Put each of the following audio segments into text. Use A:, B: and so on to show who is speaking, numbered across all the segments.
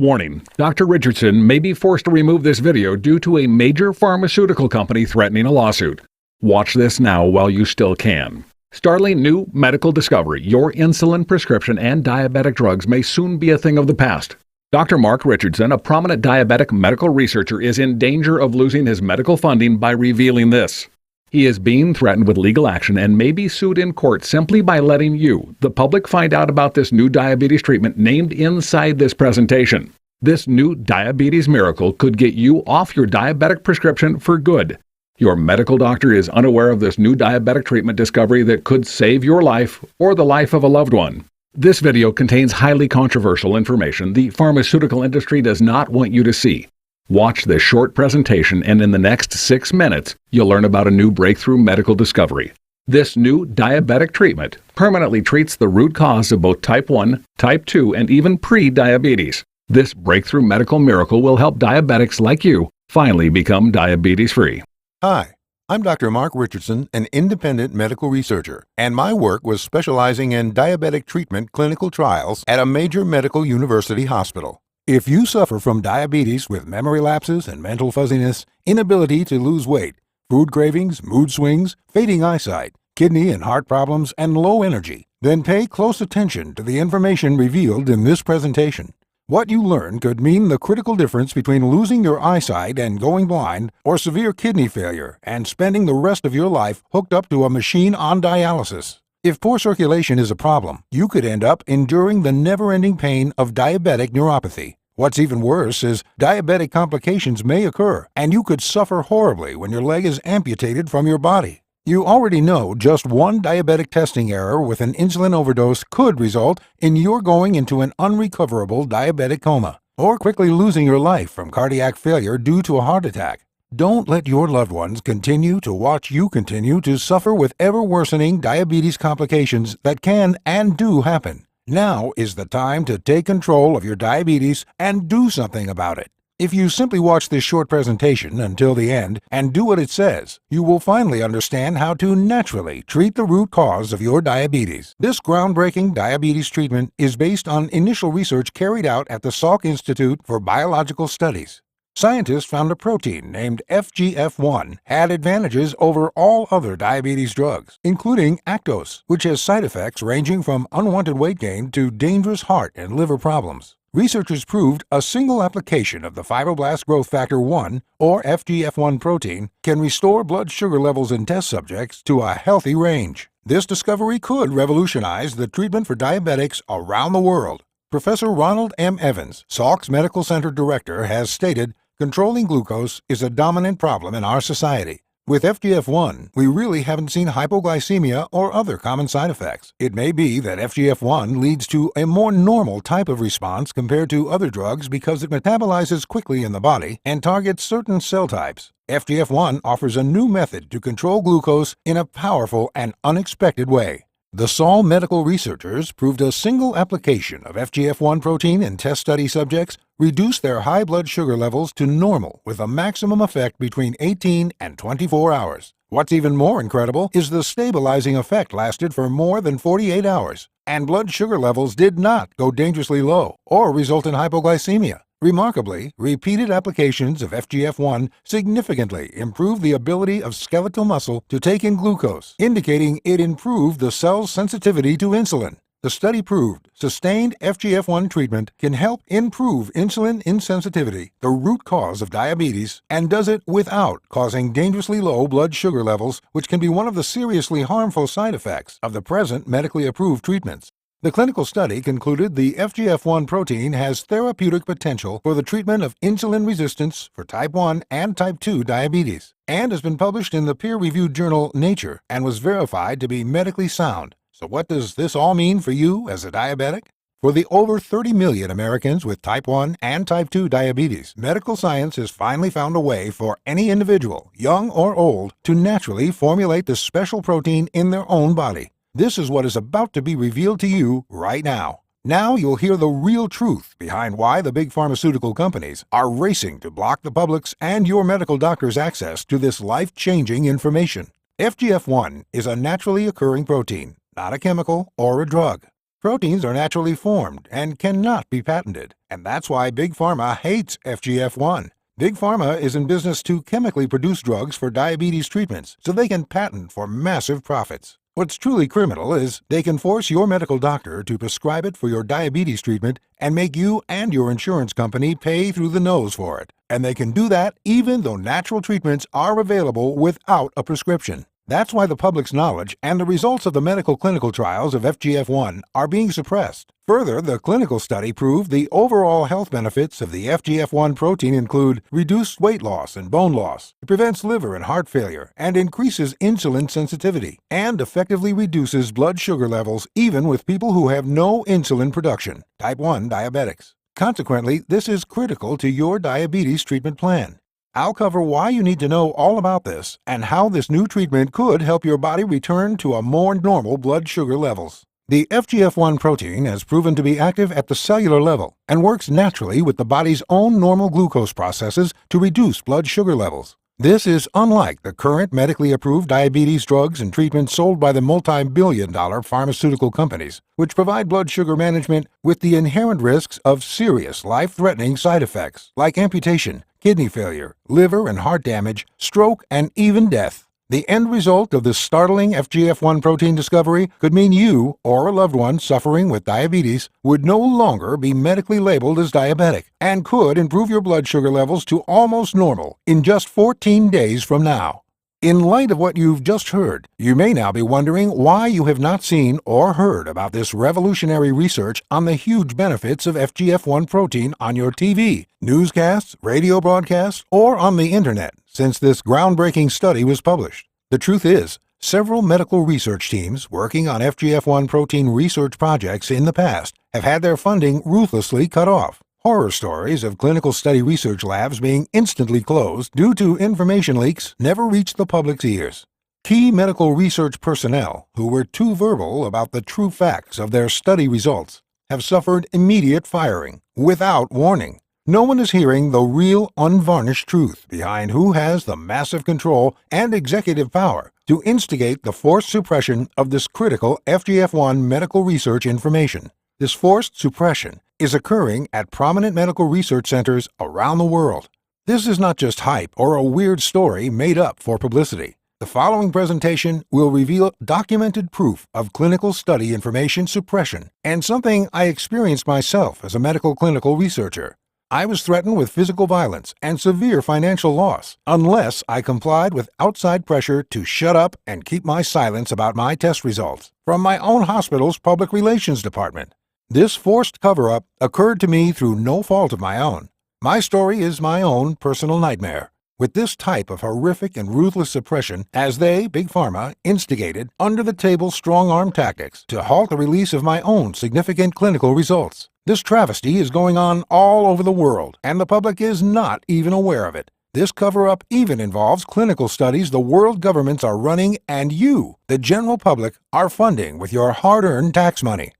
A: Warning: Dr. Richardson may be forced to remove this video due to a major pharmaceutical company threatening a lawsuit. Watch this now while you still can. Startling new medical discovery: your insulin prescription and diabetic drugs may soon be a thing of the past. Dr. Mark Richardson, a prominent diabetic medical researcher, is in danger of losing his medical funding by revealing this. He is being threatened with legal action and may be sued in court simply by letting you, the public, find out about this new diabetes treatment named inside this presentation. This new diabetes miracle could get you off your diabetic prescription for good. Your medical doctor is unaware of this new diabetic treatment discovery that could save your life or the life of a loved one. This video contains highly controversial information the pharmaceutical industry does not want you to see. Watch this short presentation, and in the next 6 minutes, you'll learn about a new breakthrough medical discovery. This new diabetic treatment permanently treats the root cause of both type 1, type 2, and even pre-diabetes. This breakthrough medical miracle will help diabetics like you finally become diabetes-free.
B: Hi, I'm Dr. Mark Richardson, an independent medical researcher, and my work was specializing in diabetic treatment clinical trials at a major medical university hospital. If you suffer from diabetes with memory lapses and mental fuzziness, inability to lose weight, food cravings, mood swings, fading eyesight, kidney and heart problems, and low energy, then pay close attention to the information revealed in this presentation. What you learn could mean the critical difference between losing your eyesight and going blind, or severe kidney failure and spending the rest of your life hooked up to a machine on dialysis. If poor circulation is a problem, you could end up enduring the never-ending pain of diabetic neuropathy. What's even worse is diabetic complications may occur, and you could suffer horribly when your leg is amputated from your body. You already know just one diabetic testing error with an insulin overdose could result in your going into an unrecoverable diabetic coma, or quickly losing your life from cardiac failure due to a heart attack. Don't let your loved ones continue to watch you continue to suffer with ever-worsening diabetes complications that can and do happen. Now is the time to take control of your diabetes and do something about it. If you simply watch this short presentation until the end and do what it says, you will finally understand how to naturally treat the root cause of your diabetes. This groundbreaking diabetes treatment is based on initial research carried out at the Salk Institute for Biological Studies. Scientists found a protein named FGF1 had advantages over all other diabetes drugs, including Actos, which has side effects ranging from unwanted weight gain to dangerous heart and liver problems. Researchers proved a single application of the fibroblast growth factor 1, or FGF1 protein, can restore blood sugar levels in test subjects to a healthy range. This discovery could revolutionize the treatment for diabetics around the world. Professor Ronald M. Evans, Salk's Medical Center Director, has stated, "Controlling glucose is a dominant problem in our society. With FGF1, we really haven't seen hypoglycemia or other common side effects. It may be that FGF1 leads to a more normal type of response compared to other drugs because it metabolizes quickly in the body and targets certain cell types. FGF1 offers a new method to control glucose in a powerful and unexpected way." The Salk medical researchers proved a single application of FGF1 protein in test study subjects reduced their high blood sugar levels to normal with a maximum effect between 18 and 24 hours. What's even more incredible is the stabilizing effect lasted for more than 48 hours, and blood sugar levels did not go dangerously low or result in hypoglycemia. Remarkably, repeated applications of FGF1 significantly improved the ability of skeletal muscle to take in glucose, indicating it improved the cell's sensitivity to insulin. The study proved sustained FGF1 treatment can help improve insulin insensitivity, the root cause of diabetes, and does it without causing dangerously low blood sugar levels, which can be one of the seriously harmful side effects of the present medically approved treatments. The clinical study concluded the FGF1 protein has therapeutic potential for the treatment of insulin resistance for type 1 and type 2 diabetes, and has been published in the peer-reviewed journal Nature and was verified to be medically sound. So what does this all mean for you as a diabetic? For the over 30 million Americans with type 1 and type 2 diabetes, medical science has finally found a way for any individual, young or old, to naturally formulate the special protein in their own body. This is what is about to be revealed to you right now. Now you'll hear the real truth behind why the big pharmaceutical companies are racing to block the public's and your medical doctor's access to this life-changing information. FGF1 is a naturally occurring protein, not a chemical or a drug. Proteins are naturally formed and cannot be patented, and that's why Big Pharma hates FGF1. Big Pharma is in business to chemically produce drugs for diabetes treatments so they can patent for massive profits. What's truly criminal is they can force your medical doctor to prescribe it for your diabetes treatment and make you and your insurance company pay through the nose for it. And they can do that even though natural treatments are available without a prescription. That's why the public's knowledge and the results of the medical clinical trials of FGF1 are being suppressed. Further, the clinical study proved the overall health benefits of the FGF1 protein include reduced weight loss and bone loss. It prevents liver and heart failure and increases insulin sensitivity and effectively reduces blood sugar levels even with people who have no insulin production, type 1 diabetics. Consequently, this is critical to your diabetes treatment plan. I'll cover why you need to know all about this and how this new treatment could help your body return to a more normal blood sugar levels. The FGF1 protein has proven to be active at the cellular level and works naturally with the body's own normal glucose processes to reduce blood sugar levels. This is unlike the current medically approved diabetes drugs and treatments sold by the multi-billion-dollar pharmaceutical companies, which provide blood sugar management with the inherent risks of serious life-threatening side effects like amputation, kidney failure, liver and heart damage, stroke, and even death. The end result of this startling FGF1 protein discovery could mean you or a loved one suffering with diabetes would no longer be medically labeled as diabetic and could improve your blood sugar levels to almost normal in just 14 days from now. In light of what you've just heard, you may now be wondering why you have not seen or heard about this revolutionary research on the huge benefits of FGF1 protein on your TV, newscasts, radio broadcasts, or on the internet since this groundbreaking study was published. The truth is, several medical research teams working on FGF1 protein research projects in the past have had their funding ruthlessly cut off. Horror stories of clinical study research labs being instantly closed due to information leaks never reached the public's ears. Key medical research personnel who were too verbal about the true facts of their study results have suffered immediate firing without warning. No one is hearing the real, unvarnished truth behind who has the massive control and executive power to instigate the forced suppression of this critical FGF1 medical research information. This forced suppression is occurring at prominent medical research centers around the world. This is not just hype or a weird story made up for publicity. The following presentation will reveal documented proof of clinical study information suppression and something I experienced myself as a medical clinical researcher. I was threatened with physical violence and severe financial loss unless I complied with outside pressure to shut up and keep my silence about my test results from my own hospital's public relations department. This forced cover-up occurred to me through no fault of my own. My story is my own personal nightmare. With this type of horrific and ruthless suppression, as they, Big Pharma, instigated under-the-table strong-arm tactics to halt the release of my own significant clinical results. This travesty is going on all over the world, and the public is not even aware of it. This cover-up even involves clinical studies the world governments are running and you, the general public, are funding with your hard-earned tax money.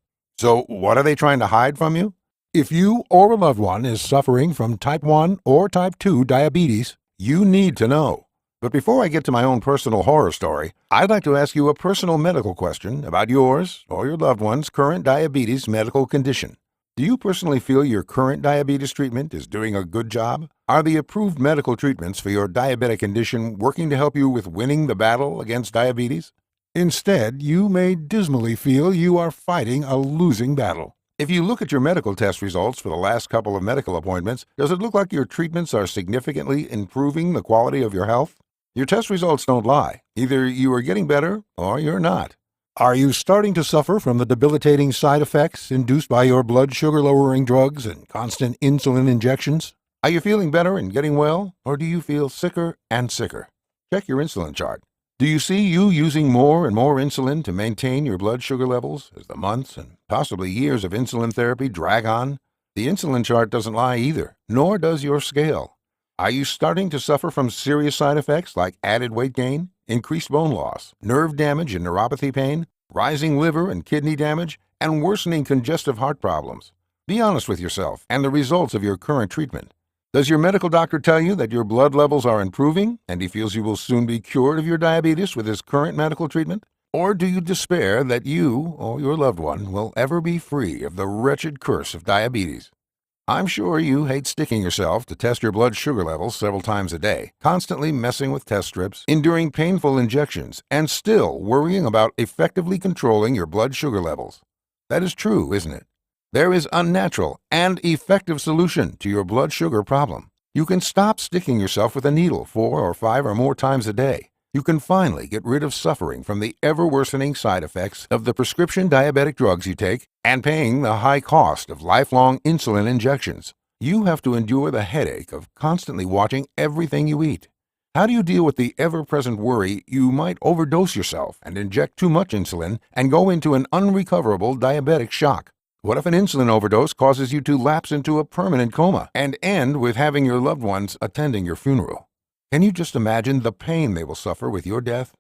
B: So what are they trying to hide from you? If you or a loved one is suffering from type 1 or type 2 diabetes, you need to know. But before I get to my own personal horror story, I'd like to ask you a personal medical question about yours or your loved one's current diabetes medical condition. Do you personally feel your current diabetes treatment is doing a good job? Are the approved medical treatments for your diabetic condition working to help you with winning the battle against diabetes? Instead, you may dismally feel you are fighting a losing battle. If you look at your medical test results for the last couple of medical appointments, does it look like your treatments are significantly improving the quality of your health? Your test results don't lie. Either you are getting better or you're not. Are you starting to suffer from the debilitating side effects induced by your blood sugar-lowering drugs and constant insulin injections? Are you feeling better and getting well, or do you feel sicker and sicker? Check your insulin chart. Do you see you using more and more insulin to maintain your blood sugar levels as the months and possibly years of insulin therapy drag on? The insulin chart doesn't lie either, nor does your scale. Are you starting to suffer from serious side effects like added weight gain, increased bone loss, nerve damage and neuropathy pain, rising liver and kidney damage, and worsening congestive heart problems? Be honest with yourself and the results of your current treatment. Does your medical doctor tell you that your blood levels are improving and he feels you will soon be cured of your diabetes with his current medical treatment? Or do you despair that you or your loved one will ever be free of the wretched curse of diabetes? I'm sure you hate sticking yourself to test your blood sugar levels several times a day, constantly messing with test strips, enduring painful injections, and still worrying about effectively controlling your blood sugar levels. That is true, isn't it? There is a natural and effective solution to your blood sugar problem. You can stop sticking yourself with a needle 4 or 5 or more times a day. You can finally get rid of suffering from the ever-worsening side effects of the prescription diabetic drugs you take and paying the high cost of lifelong insulin injections. You have to endure the headache of constantly watching everything you eat. How do you deal with the ever-present worry you might overdose yourself and inject too much insulin and go into an unrecoverable diabetic shock? What if an insulin overdose causes you to lapse into a permanent coma and end with having your loved ones attending your funeral? Can you just imagine the pain they will suffer with your death?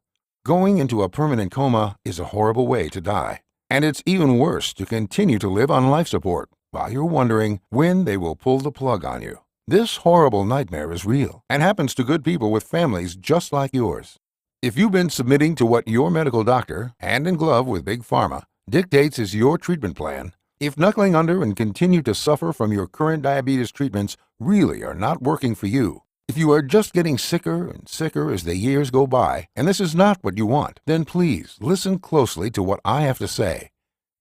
B: Going into a permanent coma is a horrible way to die, and it's even worse to continue to live on life support while you're wondering when they will pull the plug on you. This horrible nightmare is real and happens to good people with families just like yours. If you've been submitting to what your medical doctor, hand in glove with Big Pharma, dictates as your treatment plan, if knuckling under and continue to suffer from your current diabetes treatments really are not working for you, if you are just getting sicker and sicker as the years go by, and this is not what you want, then please listen closely to what I have to say.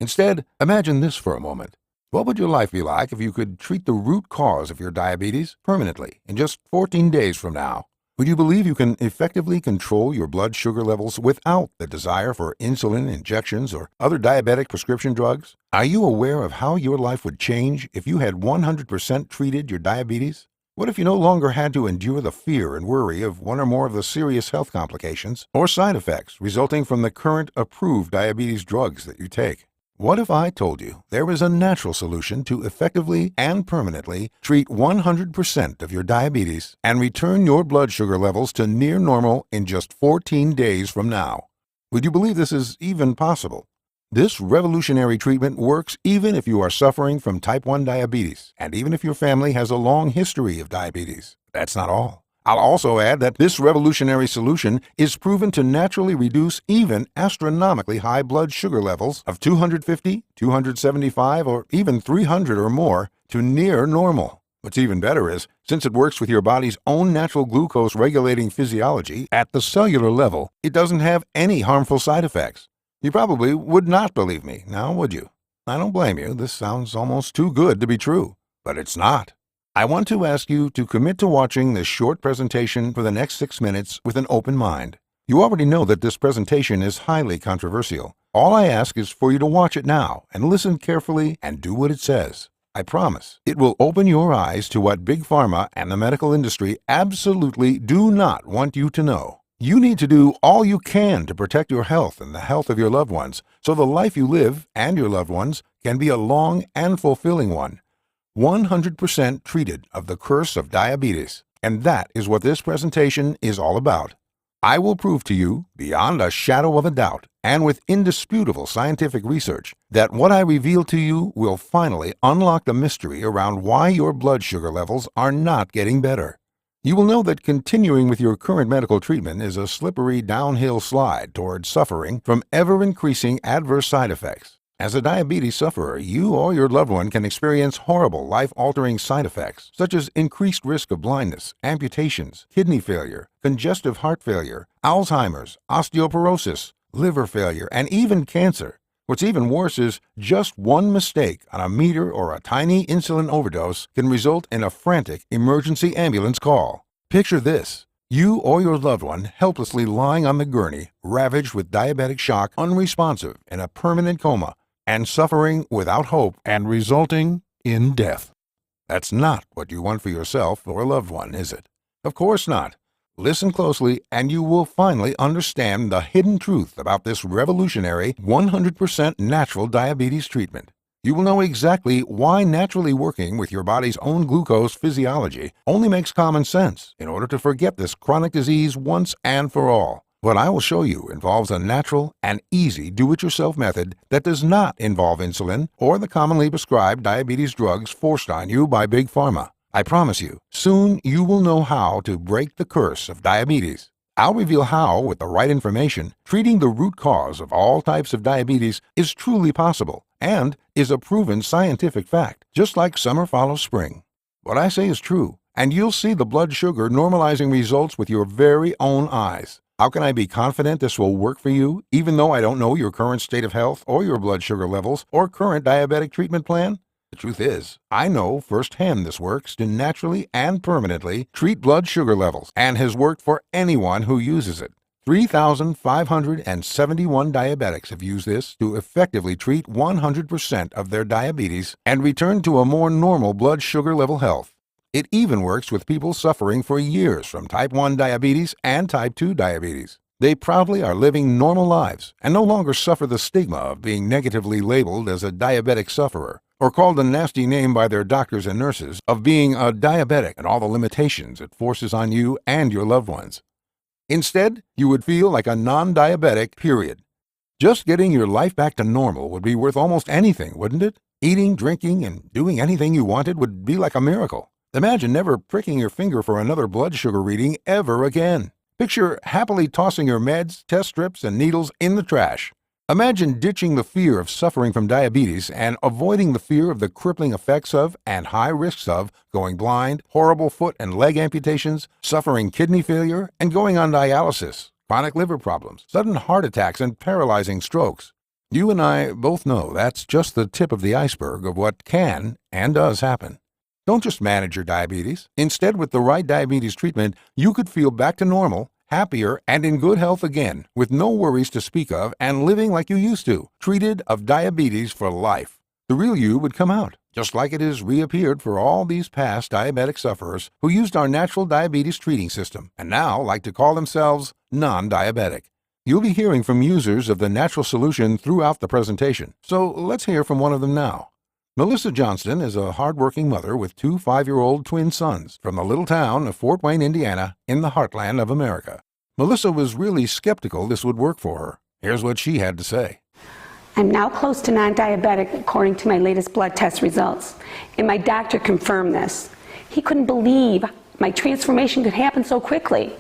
B: Instead, imagine this for a moment. What would your life be like if you could treat the root cause of your diabetes permanently in just 14 days from now? Would you believe you can effectively control your blood sugar levels without the desire for insulin injections or other diabetic prescription drugs? Are you aware of how your life would change if you had 100% treated your diabetes? What if you no longer had to endure the fear and worry of one or more of the serious health complications or side effects resulting from the current approved diabetes drugs that you take? What if I told you there is a natural solution to effectively and permanently treat 100% of your diabetes and return your blood sugar levels to near normal in just 14 days from now? Would you believe this is even possible? This revolutionary treatment works even if you are suffering from type 1 diabetes and even if your family has a long history of diabetes. That's not all. I'll also add that this revolutionary solution is proven to naturally reduce even astronomically high blood sugar levels of 250, 275, or even 300 or more to near normal. What's even better is, since it works with your body's own natural glucose regulating physiology at the cellular level, it doesn't have any harmful side effects. You probably would not believe me, now would you? I don't blame you. This sounds almost too good to be true, but it's not. I want to ask you to commit to watching this short presentation for the next 6 minutes with an open mind. You already know that this presentation is highly controversial. All I ask is for you to watch it now and listen carefully and do what it says. I promise it will open your eyes to what Big Pharma and the medical industry absolutely do not want you to know. You need to do all you can to protect your health and the health of your loved ones so the life you live and your loved ones can be a long and fulfilling one. 100% treated of the curse of diabetes. And that is what this presentation is all about. I will prove to you, beyond a shadow of a doubt, and with indisputable scientific research, that what I reveal to you will finally unlock the mystery around why your blood sugar levels are not getting better. You will know that continuing with your current medical treatment is a slippery downhill slide toward suffering from ever-increasing adverse side effects. As a diabetes sufferer, you or your loved one can experience horrible life-altering side effects, such as increased risk of blindness, amputations, kidney failure, congestive heart failure, Alzheimer's, osteoporosis, liver failure, and even cancer. What's even worse is just one mistake on a meter or a tiny insulin overdose can result in a frantic emergency ambulance call. Picture this. You or your loved one helplessly lying on the gurney, ravaged with diabetic shock, unresponsive, in a permanent coma, and suffering without hope and resulting in death. That's not what you want for yourself or a loved one, is it? Of course not. Listen closely and you will finally understand the hidden truth about this revolutionary 100% natural diabetes treatment. You will know exactly why naturally working with your body's own glucose physiology only makes common sense in order to forget this chronic disease once and for all. What I will show you involves a natural and easy do-it-yourself method that does not involve insulin or the commonly prescribed diabetes drugs forced on you by Big Pharma. I promise you, soon you will know how to break the curse of diabetes. I'll reveal how, with the right information, treating the root cause of all types of diabetes is truly possible and is a proven scientific fact, just like summer follows spring. What I say is true, and you'll see the blood sugar normalizing results with your very own eyes. How can I be confident this will work for you, even though I don't know your current state of health or your blood sugar levels or current diabetic treatment plan? The truth is, I know firsthand this works to naturally and permanently treat blood sugar levels and has worked for anyone who uses it. 3,571 diabetics have used this to effectively treat 100% of their diabetes and return to a more normal blood sugar level health. It even works with people suffering for years from type 1 diabetes and type 2 diabetes. They proudly are living normal lives and no longer suffer the stigma of being negatively labeled as a diabetic sufferer or called a nasty name by their doctors and nurses of being a diabetic and all the limitations it forces on you and your loved ones. Instead, you would feel like a non-diabetic, period. Just getting your life back to normal would be worth almost anything, wouldn't it? Eating, drinking, and doing anything you wanted would be like a miracle. Imagine never pricking your finger for another blood sugar reading ever again. Picture happily tossing your meds, test strips, and needles in the trash. Imagine ditching the fear of suffering from diabetes and avoiding the fear of the crippling effects of and high risks of going blind, horrible foot and leg amputations, suffering kidney failure, and going on dialysis, chronic liver problems, sudden heart attacks, and paralyzing strokes. You and I both know that's just the tip of the iceberg of what can and does happen. Don't just manage your diabetes. Instead, with the right diabetes treatment, you could feel back to normal, happier, and in good health again, with no worries to speak of and living like you used to, treated of diabetes for life. The real you would come out, just like it has reappeared for all these past diabetic sufferers who used our natural diabetes treating system and now like to call themselves non-diabetic. You'll be hearing from users of the natural solution throughout the presentation, so let's hear from one of them now. Melissa Johnston is a hard-working mother with 2 5-year-old twin sons from the little town of Fort Wayne, Indiana, in the heartland of America. Melissa was really skeptical this would work for her. Here's what she had to say.
C: I'm now close to non-diabetic according to my latest blood test results, and my doctor confirmed this. He couldn't believe my transformation could happen so quickly.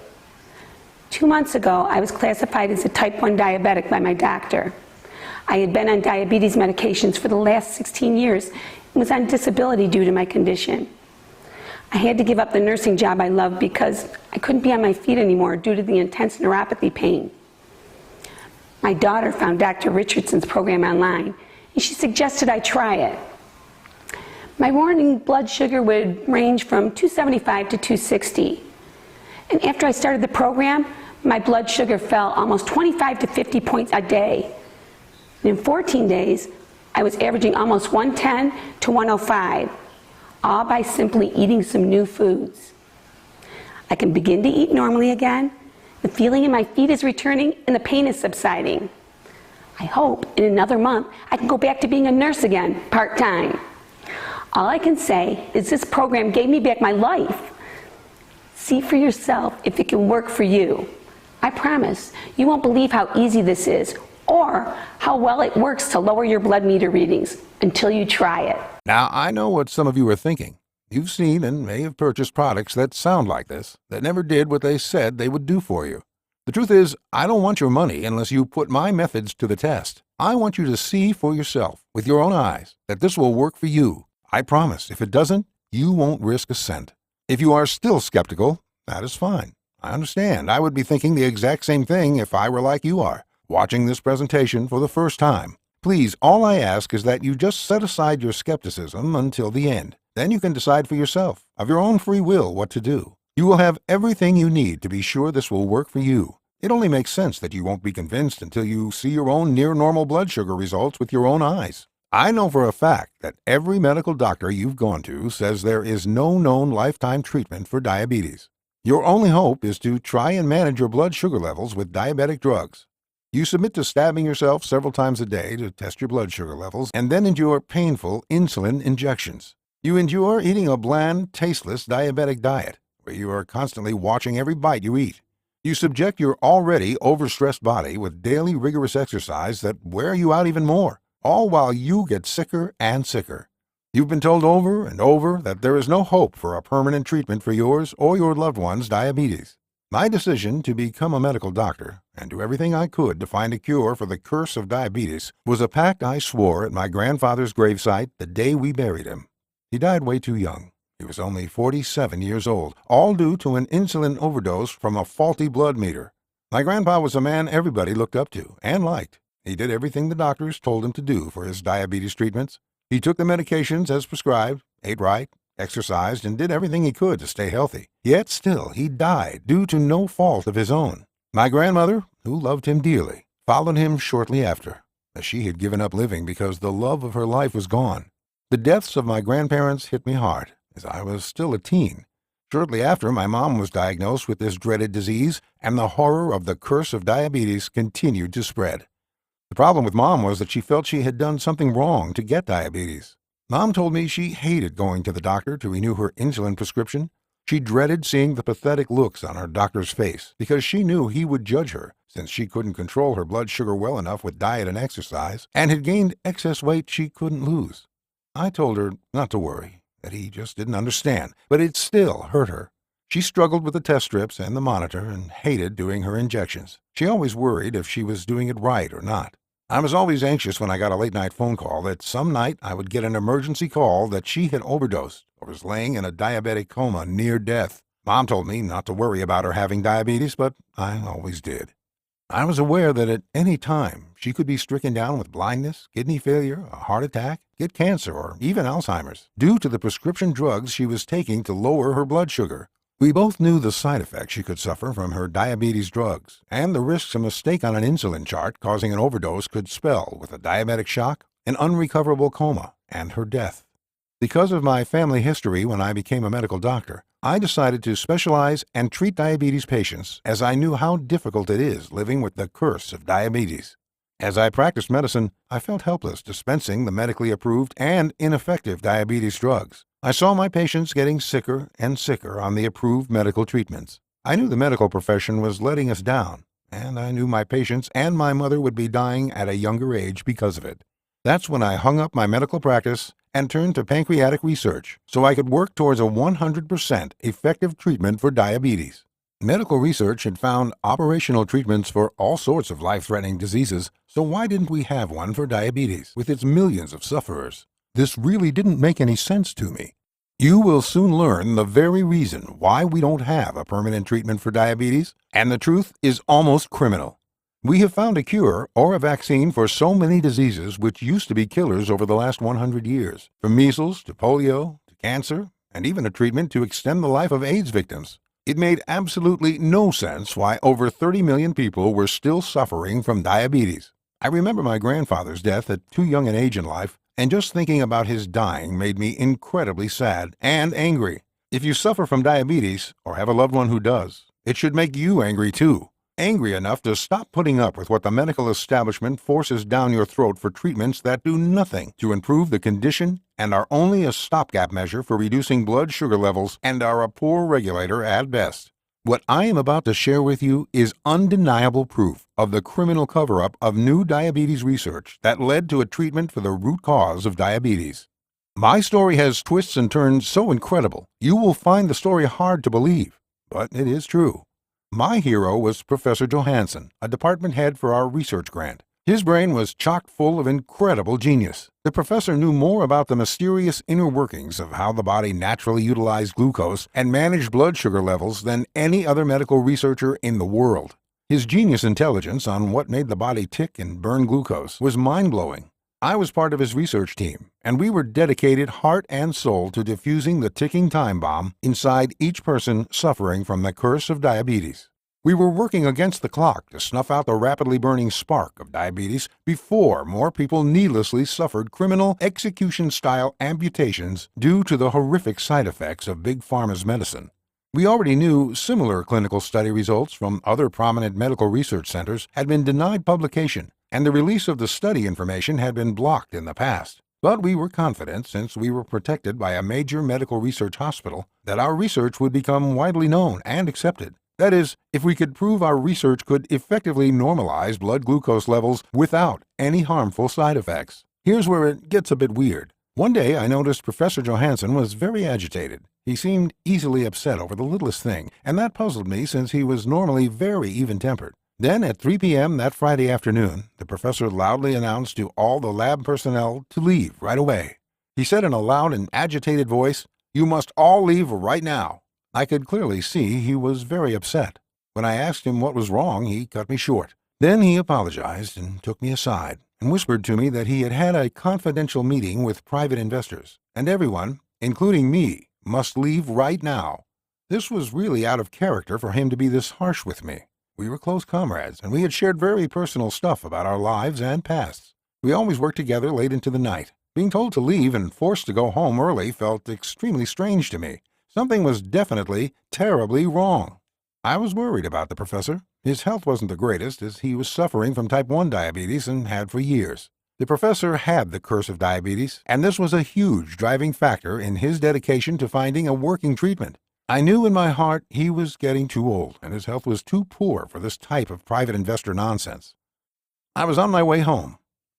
C: 2 months ago, I was classified as a type 1 diabetic by my doctor. I had been on diabetes medications for the last 16 years and was on disability due to my condition. I had to give up the nursing job I loved because I couldn't be on my feet anymore due to the intense neuropathy pain. My daughter found Dr. Richardson's program online, and she suggested I try it. My morning blood sugar would range from 275 to 260. And after I started the program, my blood sugar fell almost 25 to 50 points a day. In 14 days, I was averaging almost 110 to 105, all by simply eating some new foods. I can begin to eat normally again, the feeling in my feet is returning, and the pain is subsiding. I hope in another month I can go back to being a nurse again, part-time. All I can say is this program gave me back my life. See for yourself if it can work for you. I promise you won't believe how easy this is, or how well it works to lower your blood meter readings until you try it.
B: Now, I know what some of you are thinking. You've seen and may have purchased products that sound like this, that never did what they said they would do for you. The truth is, I don't want your money unless you put my methods to the test. I want you to see for yourself, with your own eyes, that this will work for you. I promise, if it doesn't, you won't risk a cent. If you are still skeptical, that is fine. I understand. I would be thinking the exact same thing if I were like you are, watching this presentation for the first time. Please, all I ask is that you just set aside your skepticism until the end. Then you can decide for yourself, of your own free will, what to do. You will have everything you need to be sure this will work for you. It only makes sense that you won't be convinced until you see your own near-normal blood sugar results with your own eyes. I know for a fact that every medical doctor you've gone to says there is no known lifetime treatment for diabetes. Your only hope is to try and manage your blood sugar levels with diabetic drugs. You submit to stabbing yourself several times a day to test your blood sugar levels and then endure painful insulin injections. You endure eating a bland, tasteless diabetic diet where you are constantly watching every bite you eat. You subject your already overstressed body with daily rigorous exercise that wear you out even more, all while you get sicker and sicker. You've been told over and over that there is no hope for a permanent treatment for yours or your loved one's diabetes. My decision to become a medical doctor and do everything I could to find a cure for the curse of diabetes was a pact I swore at my grandfather's gravesite the day we buried him. He died way too young. He was only 47 years old, all due to an insulin overdose from a faulty blood meter. My grandpa was a man everybody looked up to and liked. He did everything the doctors told him to do for his diabetes treatments. He took the medications as prescribed, ate right, exercised, and did everything he could to stay healthy. Yet still, he died due to no fault of his own. My grandmother, who loved him dearly, followed him shortly after, as she had given up living because the love of her life was gone. The deaths of my grandparents hit me hard, as I was still a teen. Shortly after, my mom was diagnosed with this dreaded disease, and the horror of the curse of diabetes continued to spread. The problem with Mom was that she felt she had done something wrong to get diabetes. Mom told me she hated going to the doctor to renew her insulin prescription. She dreaded seeing the pathetic looks on her doctor's face because she knew he would judge her, since she couldn't control her blood sugar well enough with diet and exercise, and had gained excess weight she couldn't lose. I told her not to worry, that he just didn't understand, but it still hurt her. She struggled with the test strips and the monitor and hated doing her injections. She always worried if she was doing it right or not. I was always anxious when I got a late-night phone call that some night I would get an emergency call that she had overdosed or was laying in a diabetic coma near death. Mom told me not to worry about her having diabetes, but I always did. I was aware that at any time she could be stricken down with blindness, kidney failure, a heart attack, get cancer, or even Alzheimer's, due to the prescription drugs she was taking to lower her blood sugar. We both knew the side effects she could suffer from her diabetes drugs, and the risks a mistake on an insulin chart causing an overdose could spell with a diabetic shock, an unrecoverable coma, and her death. Because of my family history when I became a medical doctor, I decided to specialize and treat diabetes patients as I knew how difficult it is living with the curse of diabetes. As I practiced medicine, I felt helpless dispensing the medically approved and ineffective diabetes drugs. I saw my patients getting sicker and sicker on the approved medical treatments. I knew the medical profession was letting us down, and I knew my patients and my mother would be dying at a younger age because of it. That's when I hung up my medical practice and turned to pancreatic research so I could work towards a 100% effective treatment for diabetes. Medical research had found operational treatments for all sorts of life-threatening diseases, so why didn't we have one for diabetes with its millions of sufferers? This really didn't make any sense to me. You will soon learn the very reason why we don't have a permanent treatment for diabetes, and the truth is almost criminal. We have found a cure or a vaccine for so many diseases which used to be killers over the last 100 years, from measles to polio to cancer, and even a treatment to extend the life of AIDS victims. It made absolutely no sense why over 30 million people were still suffering from diabetes. I remember my grandfather's death at too young an age in life, and just thinking about his dying made me incredibly sad and angry. If you suffer from diabetes, or have a loved one who does, it should make you angry too. Angry enough to stop putting up with what the medical establishment forces down your throat for treatments that do nothing to improve the condition and are only a stopgap measure for reducing blood sugar levels and are a poor regulator at best. What I am about to share with you is undeniable proof of the criminal cover-up of new diabetes research that led to a treatment for the root cause of diabetes. My story has twists and turns so incredible, you will find the story hard to believe, but it is true. My hero was Professor Johansson, a department head for our research grant. His brain was chock full of incredible genius. The professor knew more about the mysterious inner workings of how the body naturally utilized glucose and managed blood sugar levels than any other medical researcher in the world. His genius intelligence on what made the body tick and burn glucose was mind-blowing. I was part of his research team, and we were dedicated heart and soul to diffusing the ticking time bomb inside each person suffering from the curse of diabetes. We were working against the clock to snuff out the rapidly burning spark of diabetes before more people needlessly suffered criminal execution-style amputations due to the horrific side effects of Big Pharma's medicine. We already knew similar clinical study results from other prominent medical research centers had been denied publication, and the release of the study information had been blocked in the past. But we were confident, since we were protected by a major medical research hospital, that our research would become widely known and accepted. That is, if we could prove our research could effectively normalize blood glucose levels without any harmful side effects. Here's where it gets a bit weird. One day I noticed Professor Johansson was very agitated. He seemed easily upset over the littlest thing, and that puzzled me since he was normally very even-tempered. Then at 3 p.m. that Friday afternoon, the professor loudly announced to all the lab personnel to leave right away. He said in a loud and agitated voice, "You must all leave right now." I could clearly see he was very upset. When I asked him what was wrong, he cut me short. Then he apologized and took me aside and whispered to me that he had had a confidential meeting with private investors, and everyone, including me, must leave right now. This was really out of character for him to be this harsh with me. We were close comrades, and we had shared very personal stuff about our lives and pasts. We always worked together late into the night. Being told to leave and forced to go home early felt extremely strange to me. Something was definitely terribly wrong. I was worried about the professor. His health wasn't the greatest, as he was suffering from type 1 diabetes and had for years. The professor had the curse of diabetes, and this was a huge driving factor in his dedication to finding a working treatment. I knew in my heart he was getting too old, and his health was too poor for this type of private investor nonsense. I was on my way home.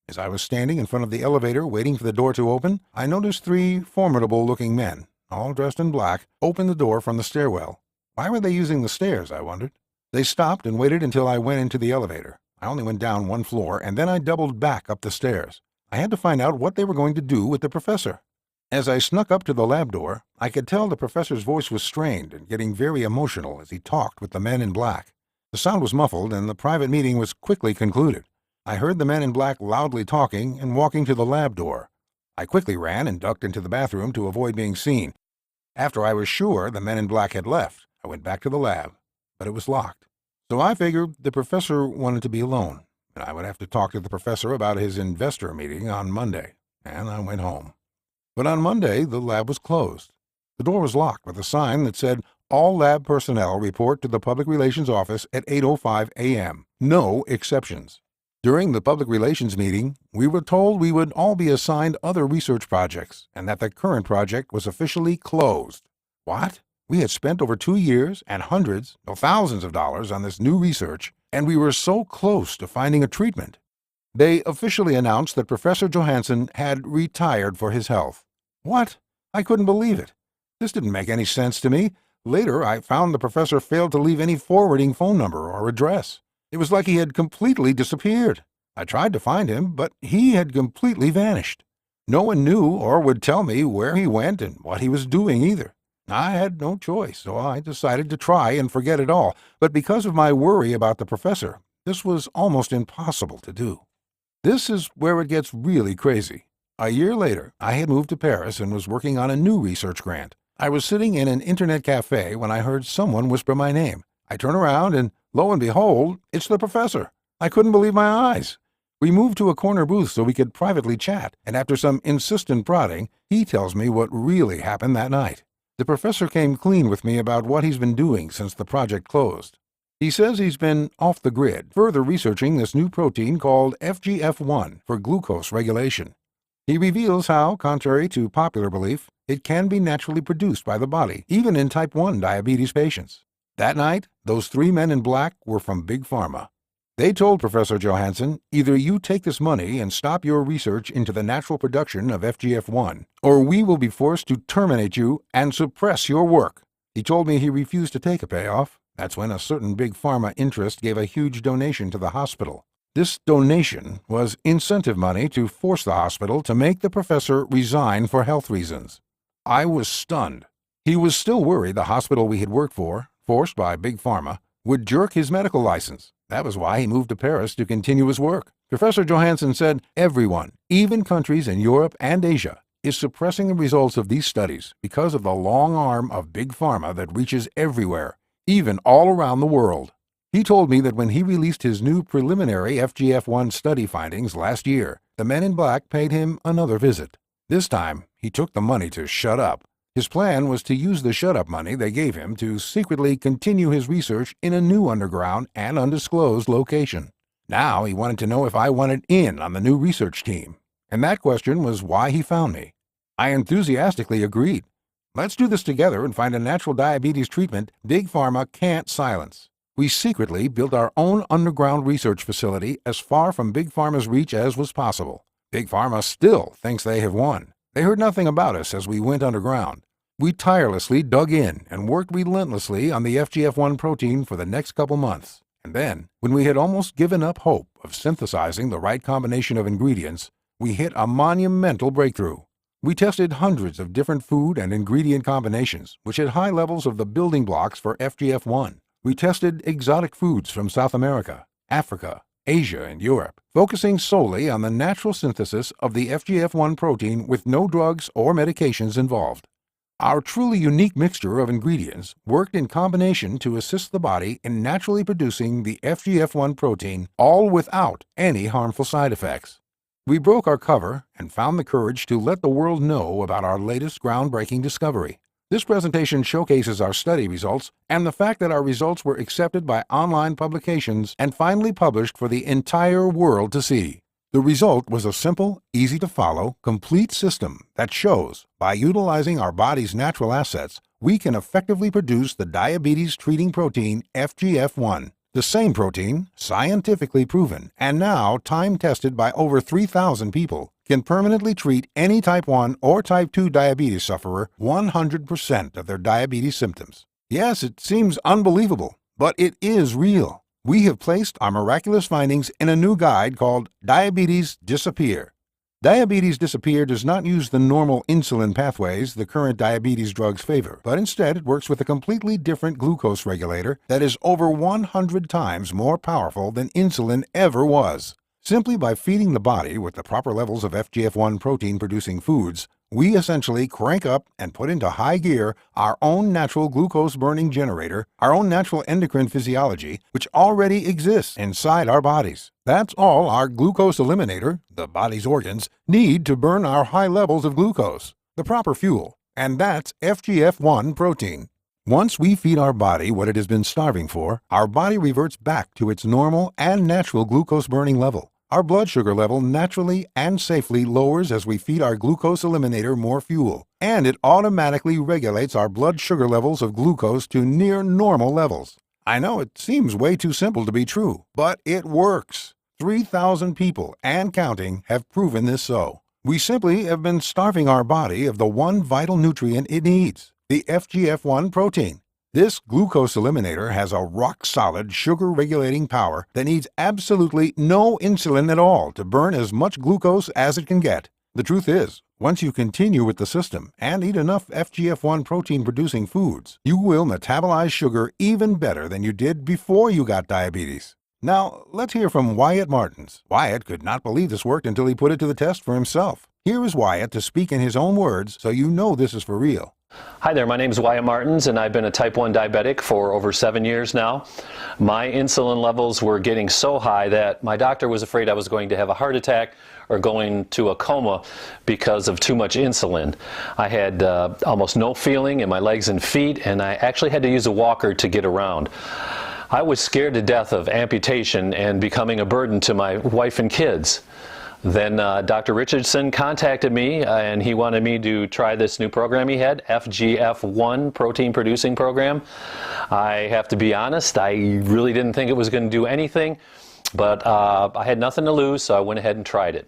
B: As I was standing in front of the elevator waiting for the door to open, I noticed 3 formidable-looking men, all dressed in black, open the door from the stairwell. Why were they using the stairs, I wondered? They stopped and waited until I went into the elevator. I only went down 1 floor, and then I doubled back up the stairs. I had to find out what they were going to do with the professor. As I snuck up to the lab door, I could tell the professor's voice was strained and getting very emotional as he talked with the men in black. The sound was muffled, and the private meeting was quickly concluded. I heard the men in black loudly talking and walking to the lab door. I quickly ran and ducked into the bathroom to avoid being seen. After I was sure the men in black had left, I went back to the lab, but it was locked. So I figured the professor wanted to be alone, and I would have to talk to the professor about his investor meeting on Monday, and I went home. But on Monday, the lab was closed. The door was locked with a sign that said, "All lab personnel report to the Public Relations Office at 8:05 a.m. No exceptions." During the Public Relations meeting, we were told we would all be assigned other research projects and that the current project was officially closed. What? We had spent over 2 years and hundreds, no thousands of dollars on this new research, and we were so close to finding a treatment. They officially announced that Professor Johansson had retired for his health. What? I couldn't believe it. This didn't make any sense to me. Later, I found the professor failed to leave any forwarding phone number or address. It was like he had completely disappeared. I tried to find him, but he had completely vanished. No one knew or would tell me where he went and what he was doing either. I had no choice, so I decided to try and forget it all. But because of my worry about the professor, this was almost impossible to do. This is where it gets really crazy. A year later, I had moved to Paris and was working on a new research grant. I was sitting in an internet cafe when I heard someone whisper my name. I turn around and, lo and behold, it's the professor. I couldn't believe my eyes. We moved to a corner booth so we could privately chat, and after some insistent prodding, he tells me what really happened that night. The professor came clean with me about what he's been doing since the project closed. He says he's been off the grid, further researching this new protein called FGF1 for glucose regulation. He reveals how, contrary to popular belief, it can be naturally produced by the body, even in type 1 diabetes patients. That night, those 3 men in black were from Big Pharma. They told Professor Johansson, either you take this money and stop your research into the natural production of FGF1, or we will be forced to terminate you and suppress your work. He told me he refused to take a payoff. That's when a certain Big Pharma interest gave a huge donation to the hospital. This donation was incentive money to force the hospital to make the professor resign for health reasons. I was stunned. He was still worried the hospital we had worked for, forced by Big Pharma, would jerk his medical license. That was why he moved to Paris to continue his work. Professor Johansson said everyone, even countries in Europe and Asia, is suppressing the results of these studies because of the long arm of Big Pharma that reaches everywhere, even all around the world. He told me that when he released his new preliminary FGF1 study findings last year, the men in black paid him another visit. This time, he took the money to shut up. His plan was to use the shut-up money they gave him to secretly continue his research in a new underground and undisclosed location. Now he wanted to know if I wanted in on the new research team, and that question was why he found me. I enthusiastically agreed. Let's do this together and find a natural diabetes treatment Big Pharma can't silence. We secretly built our own underground research facility as far from Big Pharma's reach as was possible. Big Pharma still thinks they have won. They heard nothing about us as we went underground. We tirelessly dug in and worked relentlessly on the FGF1 protein for the next couple months. And then, when we had almost given up hope of synthesizing the right combination of ingredients, we hit a monumental breakthrough. We tested hundreds of different food and ingredient combinations, which had high levels of the building blocks for FGF1. We tested exotic foods from South America, Africa, Asia, and Europe, focusing solely on the natural synthesis of the FGF1 protein with no drugs or medications involved. Our truly unique mixture of ingredients worked in combination to assist the body in naturally producing the FGF1 protein, all without any harmful side effects. We broke our cover and found the courage to let the world know about our latest groundbreaking discovery. This presentation showcases our study results and the fact that our results were accepted by online publications and finally published for the entire world to see. The result was a simple, easy-to-follow, complete system that shows, by utilizing our body's natural assets, we can effectively produce the diabetes-treating protein FGF1. The same protein, scientifically proven, and now time-tested by over 3,000 people, can permanently treat any type 1 or type 2 diabetes sufferer 100% of their diabetes symptoms. Yes, it seems unbelievable, but it is real. We have placed our miraculous findings in a new guide called Diabetes Disappear. Diabetes Disappear does not use the normal insulin pathways the current diabetes drugs favor, but instead it works with a completely different glucose regulator that is over 100 times more powerful than insulin ever was. Simply by feeding the body with the proper levels of FGF1 protein-producing foods, we essentially crank up and put into high gear our own natural glucose-burning generator, our own natural endocrine physiology, which already exists inside our bodies. That's all our glucose eliminator, the body's organs, need to burn our high levels of glucose, the proper fuel, and that's FGF1 protein. Once we feed our body what it has been starving for, our body reverts back to its normal and natural glucose-burning level. Our blood sugar level naturally and safely lowers as we feed our glucose eliminator more fuel, and it automatically regulates our blood sugar levels of glucose to near normal levels. I know it seems way too simple to be true, but it works. 3,000 people and counting have proven this so. We simply have been starving our body of the one vital nutrient it needs, the FGF1 protein. This glucose eliminator has a rock-solid sugar-regulating power that needs absolutely no insulin at all to burn as much glucose as it can get. The truth is, once you continue with the system and eat enough FGF1 protein-producing foods, you will metabolize sugar even better than you did before you got diabetes. Now, let's hear from Wyatt Martins. Wyatt could not believe this worked until he put it to the test for himself. Here is Wyatt to speak in his own words so you know this is for real.
D: Hi there, my name is Wyatt Martins and I've been a type 1 diabetic for over 7 years now. My insulin levels were getting so high that my doctor was afraid I was going to have a heart attack or going to a coma because of too much insulin. I had almost no feeling in my legs and feet, and I actually had to use a walker to get around. I was scared to death of amputation and becoming a burden to my wife and kids. Then Dr. Richardson contacted me and he wanted me to try this new program he had, FGF1 protein producing program. I have to be honest, I really didn't think it was going to do anything, but I had nothing to lose, so I went ahead and tried it.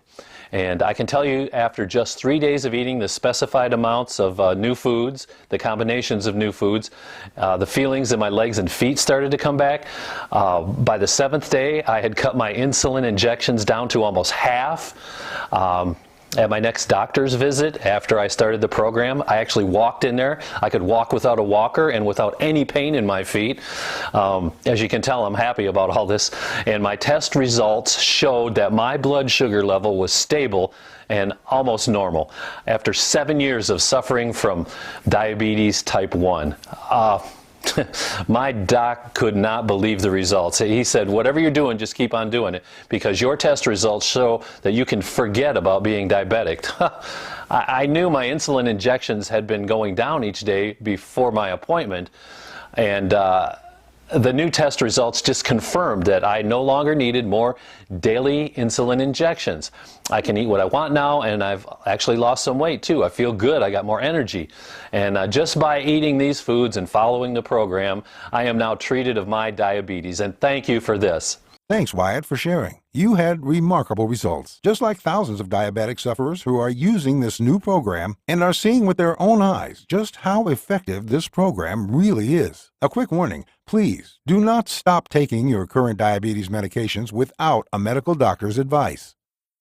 D: And I can tell you, after just 3 days of eating the specified amounts of new foods, the combinations of new foods, the feelings in my legs and feet started to come back. By the 7th day, I had cut my insulin injections down to almost half. At my next doctor's visit, after I started the program, I actually walked in there. I could walk without a walker and without any pain in my feet. As you can tell, I'm happy about all this. And my test results showed that my blood sugar level was stable and almost normal after 7 years of suffering from diabetes type 1. My doc could not believe the results. He said, whatever you're doing, just keep on doing it, because your test results show that you can forget about being diabetic. I knew my insulin injections had been going down each day before my appointment, and the new test results just confirmed that I no longer needed more daily insulin injections. I can eat what I want now, and I've actually lost some weight too. I feel good, I got more energy. And just by eating these foods and following the program, I am now treated of my diabetes, and thank you for this.
B: Thanks, Wyatt, for sharing. you had remarkable results, just like thousands of diabetic sufferers who are using this new program and are seeing with their own eyes just how effective this program really is. A quick warning, please do not stop taking your current diabetes medications without a medical doctor's advice.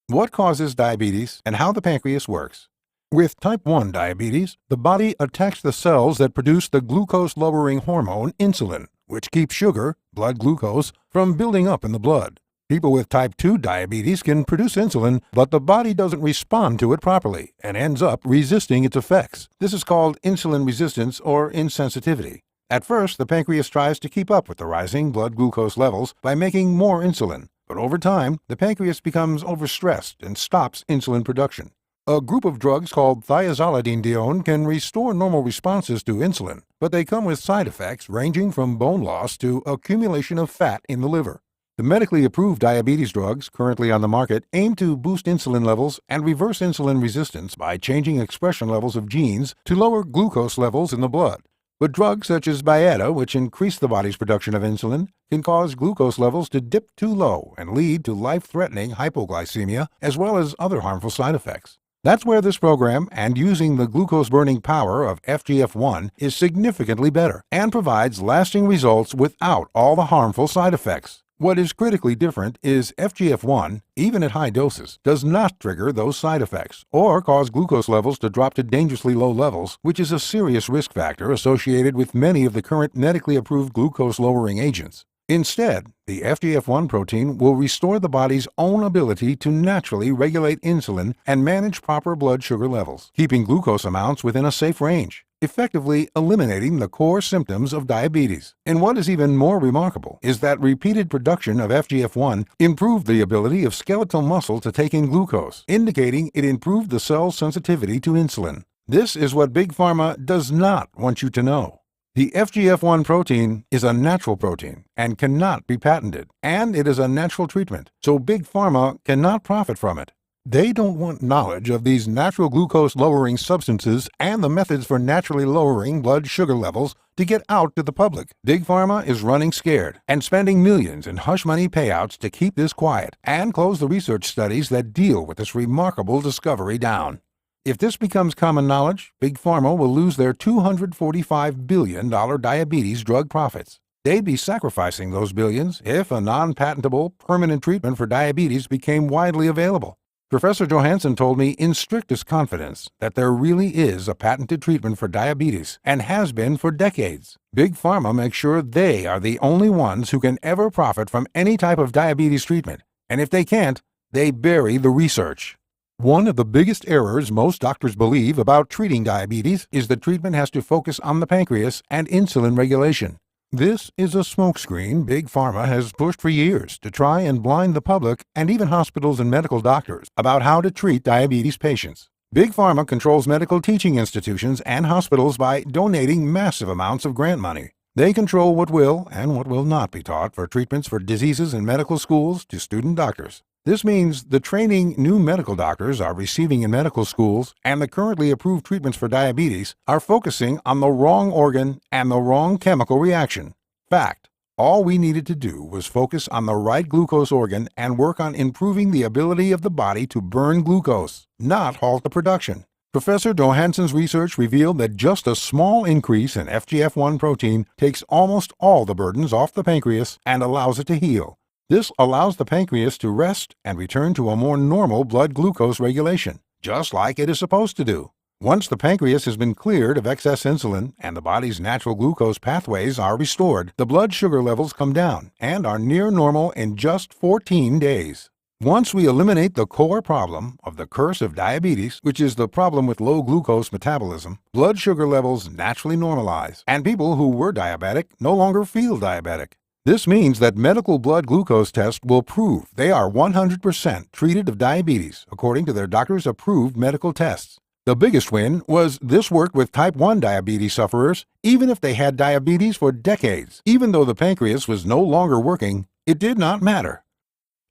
B: What causes diabetes and how the pancreas works? With type 1 diabetes, the body attacks the cells that produce the glucose-lowering hormone insulin, which keeps sugar, blood glucose, from building up in the blood. People with type 2 diabetes can produce insulin, but the body doesn't respond to it properly and ends up resisting its effects. This is called insulin resistance or insensitivity. At first, the pancreas tries to keep up with the rising blood glucose levels by making more insulin, but over time, the pancreas becomes overstressed and stops insulin production. A group of drugs called thiazolidinedione can restore normal responses to insulin, but they come with side effects ranging from bone loss to accumulation of fat in the liver. The medically approved diabetes drugs currently on the market aim to boost insulin levels and reverse insulin resistance by changing expression levels of genes to lower glucose levels in the blood. But drugs such as Byetta, which increase the body's production of insulin, can cause glucose levels to dip too low and lead to life-threatening hypoglycemia as well as other harmful side effects. That's where this program and using the glucose-burning power of FGF1 is significantly better and provides lasting results without all the harmful side effects. What is critically different is FGF1, even at high doses, does not trigger those side effects or cause glucose levels to drop to dangerously low levels, which is a serious risk factor associated with many of the current medically approved glucose-lowering agents. Instead, the FGF1 protein will restore the body's own ability to naturally regulate insulin and manage proper blood sugar levels, keeping glucose amounts within a safe range, effectively eliminating the core symptoms of diabetes. And what is even more remarkable is that repeated production of FGF1 improved the ability of skeletal muscle to take in glucose, indicating it improved the cell's sensitivity to insulin. This is what Big Pharma does not want you to know. The FGF1 protein is a natural protein and cannot be patented, and it is a natural treatment, so Big Pharma cannot profit from it. They don't want knowledge of these natural glucose-lowering substances and the methods for naturally lowering blood sugar levels to get out to the public. Big Pharma is running scared and spending millions in hush-money payouts to keep this quiet and close the research studies that deal with this remarkable discovery down. If this becomes common knowledge, Big Pharma will lose their $245 billion diabetes drug profits. They'd be sacrificing those billions if a non-patentable, permanent treatment for diabetes became widely available. Professor Johansson told me in strictest confidence that there really is a patented treatment for diabetes and has been for decades. Big Pharma makes sure they are the only ones who can ever profit from any type of diabetes treatment, and if they can't, they bury the research. One of the biggest errors most doctors believe about treating diabetes is the treatment has to focus on the pancreas and insulin regulation. This is a smokescreen Big Pharma has pushed for years to try and blind the public and even hospitals and medical doctors about how to treat diabetes patients. Big Pharma controls medical teaching institutions and hospitals by donating massive amounts of grant money. They control what will and what will not be taught for treatments for diseases in medical schools to student doctors. This means the training new medical doctors are receiving in medical schools and the currently approved treatments for diabetes are focusing on the wrong organ and the wrong chemical reaction. Fact, all we needed to do was focus on the right glucose organ and work on improving the ability of the body to burn glucose, not halt the production. Professor Johansson's research revealed that just a small increase in FGF1 protein takes almost all the burdens off the pancreas and allows it to heal. This allows the pancreas to rest and return to a more normal blood glucose regulation, just like it is supposed to do. Once the pancreas has been cleared of excess insulin and the body's natural glucose pathways are restored, the blood sugar levels come down and are near normal in just 14 days. Once we eliminate the core problem of the curse of diabetes, which is the problem with low glucose metabolism, blood sugar levels naturally normalize, and people who were diabetic no longer feel diabetic. This means that medical blood glucose tests will prove they are 100% treated of diabetes according to their doctor's approved medical tests. The biggest win was this worked with type 1 diabetes sufferers even if they had diabetes for decades. Even though the pancreas was no longer working, it did not matter.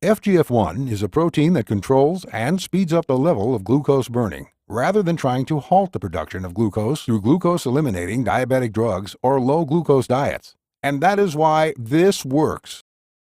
B: FGF1 is a protein that controls and speeds up the level of glucose burning, rather than trying to halt the production of glucose through glucose-eliminating diabetic drugs or low-glucose diets. And that is why this works.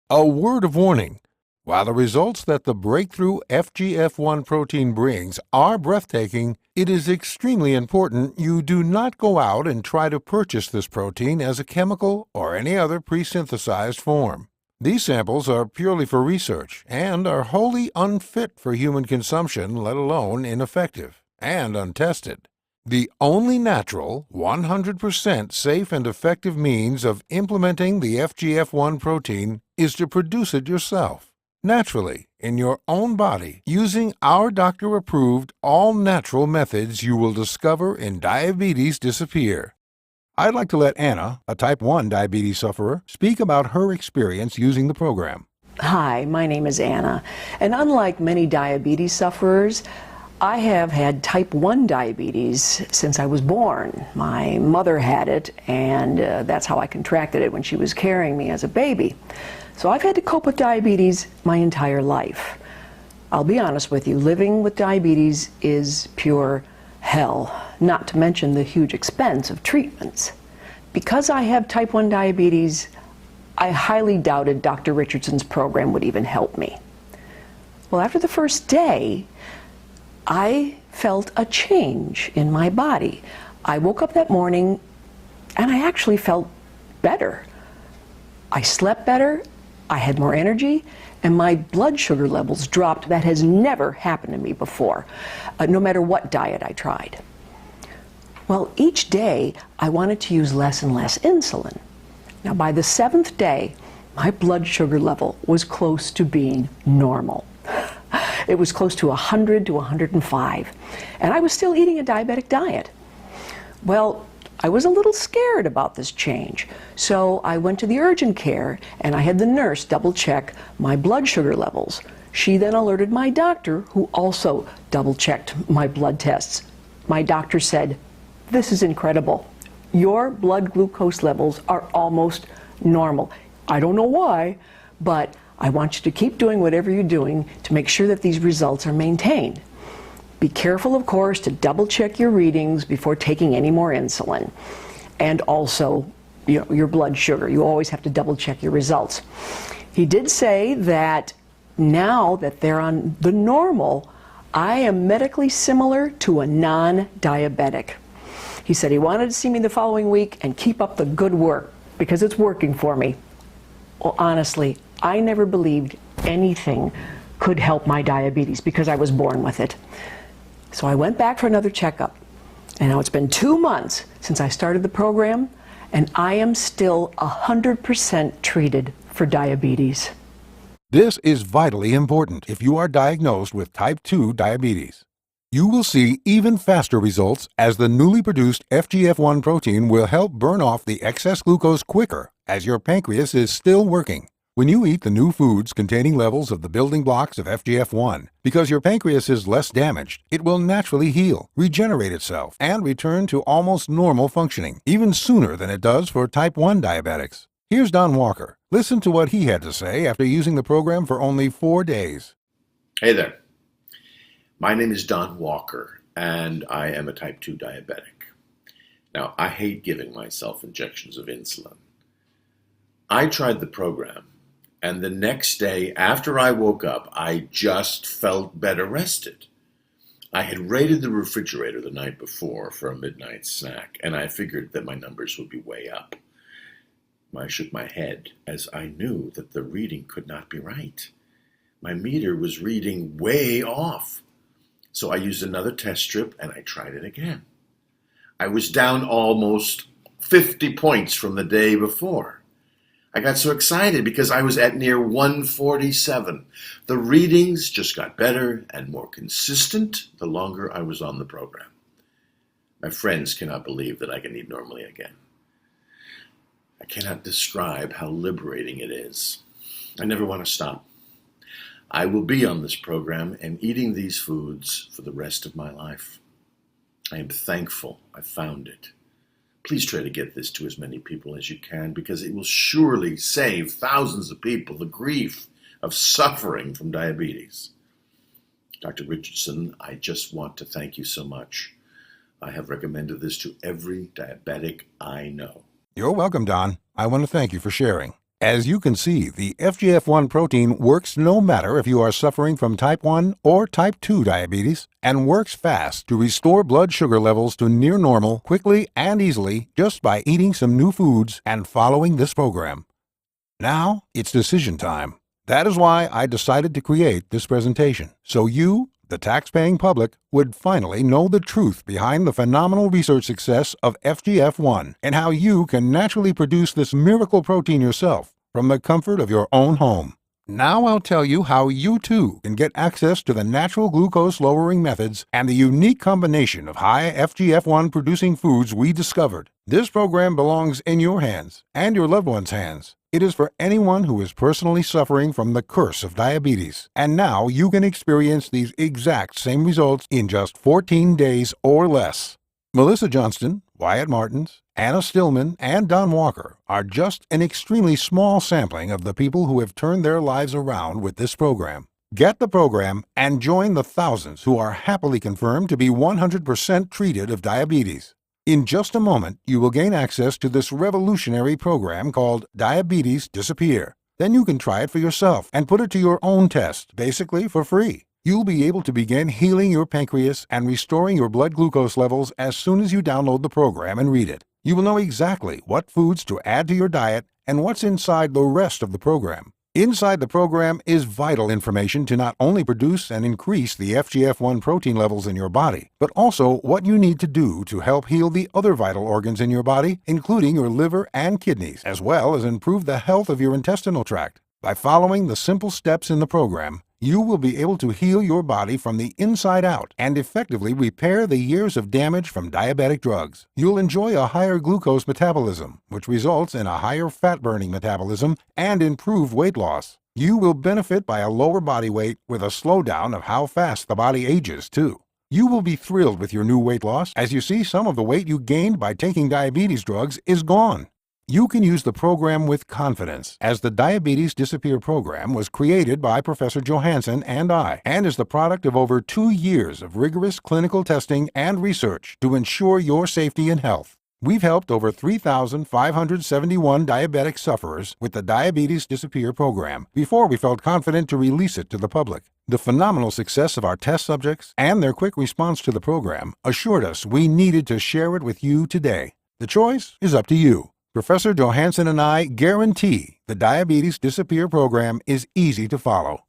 B: A word of warning. While the results that the breakthrough FGF1 protein brings are breathtaking, it is extremely important you do not go out and try to purchase this protein as a chemical or any other pre-synthesized form. These samples are purely for research and are wholly unfit for human consumption, let alone ineffective and untested. The only natural, 100% safe and effective means of implementing the FGF1 protein is to produce it yourself, naturally, in your own body, using our doctor-approved, all-natural methods. You will discover in diabetes disappear. I'd like to let Anna, a type 1 diabetes sufferer, speak about her experience using the program.
E: Hi, my name is Anna, and unlike many diabetes sufferers, I have had type 1 diabetes since I was born. My mother had it, and that's how I contracted it when she was carrying me as a baby. So I've had to cope with diabetes my entire life. I'll be honest with you, living with diabetes is pure hell, not to mention the huge expense of treatments. Because I have type 1 diabetes, I highly doubted Dr. Richardson's program would even help me. Well, after the first day, I felt a change in my body. I woke up that morning and I actually felt better. I slept better, I had more energy, and my blood sugar levels dropped. That has never happened to me before, no matter what diet I tried. Well, each day I wanted to use less and less insulin. Now, by the 7th day, my blood sugar level was close to being normal. It was close to 100 to 105, and I was still eating a diabetic diet. Well, I was a little scared about this change, so I went to the urgent care and I had the nurse double check my blood sugar levels. She then alerted my doctor, who also double checked my blood tests. My doctor said, "This is incredible. Your blood glucose levels are almost normal. I don't know why, but I want you to keep doing whatever you're doing to make sure that these results are maintained. Be careful, of course, to double check your readings before taking any more insulin. And also, your blood sugar. You always have to double check your results." He did say that now that they're on the normal, I am medically similar to a non-diabetic. He said he wanted to see me the following week and keep up the good work because it's working for me. Well, honestly, I never believed anything could help my diabetes because I was born with it. So I went back for another checkup. And now it's been 2 months since I started the program, and I am still 100% treated for diabetes.
B: This is vitally important if you are diagnosed with type 2 diabetes. You will see even faster results as the newly produced FGF1 protein will help burn off the excess glucose quicker as your pancreas is still working. When you eat the new foods containing levels of the building blocks of FGF1, because your pancreas is less damaged, it will naturally heal, regenerate itself, and return to almost normal functioning, even sooner than it does for type 1 diabetics. Here's Don Walker. Listen to what he had to say after using the program for only 4 days.
F: Hey there. My name is Don Walker, and I am a type 2 diabetic. Now, I hate giving myself injections of insulin. I tried the program, and the next day after I woke up, I just felt better rested. I had raided the refrigerator the night before for a midnight snack, and I figured that my numbers would be way up. I shook my head as I knew that the reading could not be right. My meter was reading way off. So I used another test strip and I tried it again. I was down almost 50 points from the day before. I got so excited because I was at near 147. The readings just got better and more consistent the longer I was on the program. My friends cannot believe that I can eat normally again. I cannot describe how liberating it is. I never want to stop. I will be on this program and eating these foods for the rest of my life. I am thankful I found it. Please try to get this to as many people as you can because it will surely save thousands of people the grief of suffering from diabetes. Dr. Richardson, I just want to thank you so much. I have recommended this to every diabetic I know.
B: You're welcome, Don. I want to thank you for sharing. As you can see, the FGF1 protein works no matter if you are suffering from type 1 or type 2 diabetes and works fast to restore blood sugar levels to near normal quickly and easily just by eating some new foods and following this program. Now, it's decision time. That is why I decided to create this presentation, so you, the tax-paying public, would finally know the truth behind the phenomenal research success of FGF1 and how you can naturally produce this miracle protein yourself from the comfort of your own home. Now I'll tell you how you too can get access to the natural glucose-lowering methods and the unique combination of high FGF1 producing foods we discovered. This program belongs in your hands and your loved ones' hands. It is for anyone who is personally suffering from the curse of diabetes. And now you can experience these exact same results in just 14 days or less. Melissa Johnston, Wyatt Martins, Anna Stillman, and Don Walker are just an extremely small sampling of the people who have turned their lives around with this program. Get the program and join the thousands who are happily confirmed to be 100% treated of diabetes. In just a moment, you will gain access to this revolutionary program called Diabetes Disappear. Then you can try it for yourself and put it to your own test, basically for free. You'll be able to begin healing your pancreas and restoring your blood glucose levels as soon as you download the program and read it. You will know exactly what foods to add to your diet and what's inside the rest of the program. Inside the program is vital information to not only produce and increase the FGF1 protein levels in your body, but also what you need to do to help heal the other vital organs in your body, including your liver and kidneys, as well as improve the health of your intestinal tract. By following the simple steps in the program, you will be able to heal your body from the inside out and effectively repair the years of damage from diabetic drugs. You'll enjoy a higher glucose metabolism, which results in a higher fat-burning metabolism and improved weight loss. You will benefit by a lower body weight with a slowdown of how fast the body ages, too. You will be thrilled with your new weight loss as you see some of the weight you gained by taking diabetes drugs is gone. You can use the program with confidence, as the Diabetes Disappear program was created by Professor Johansson and I, and is the product of over 2 years of rigorous clinical testing and research to ensure your safety and health. We've helped over 3,571 diabetic sufferers with the Diabetes Disappear program before we felt confident to release it to the public. The phenomenal success of our test subjects and their quick response to the program assured us we needed to share it with you today. The choice is up to you. Professor Johansson and I guarantee the Diabetes Disappear program is easy to follow.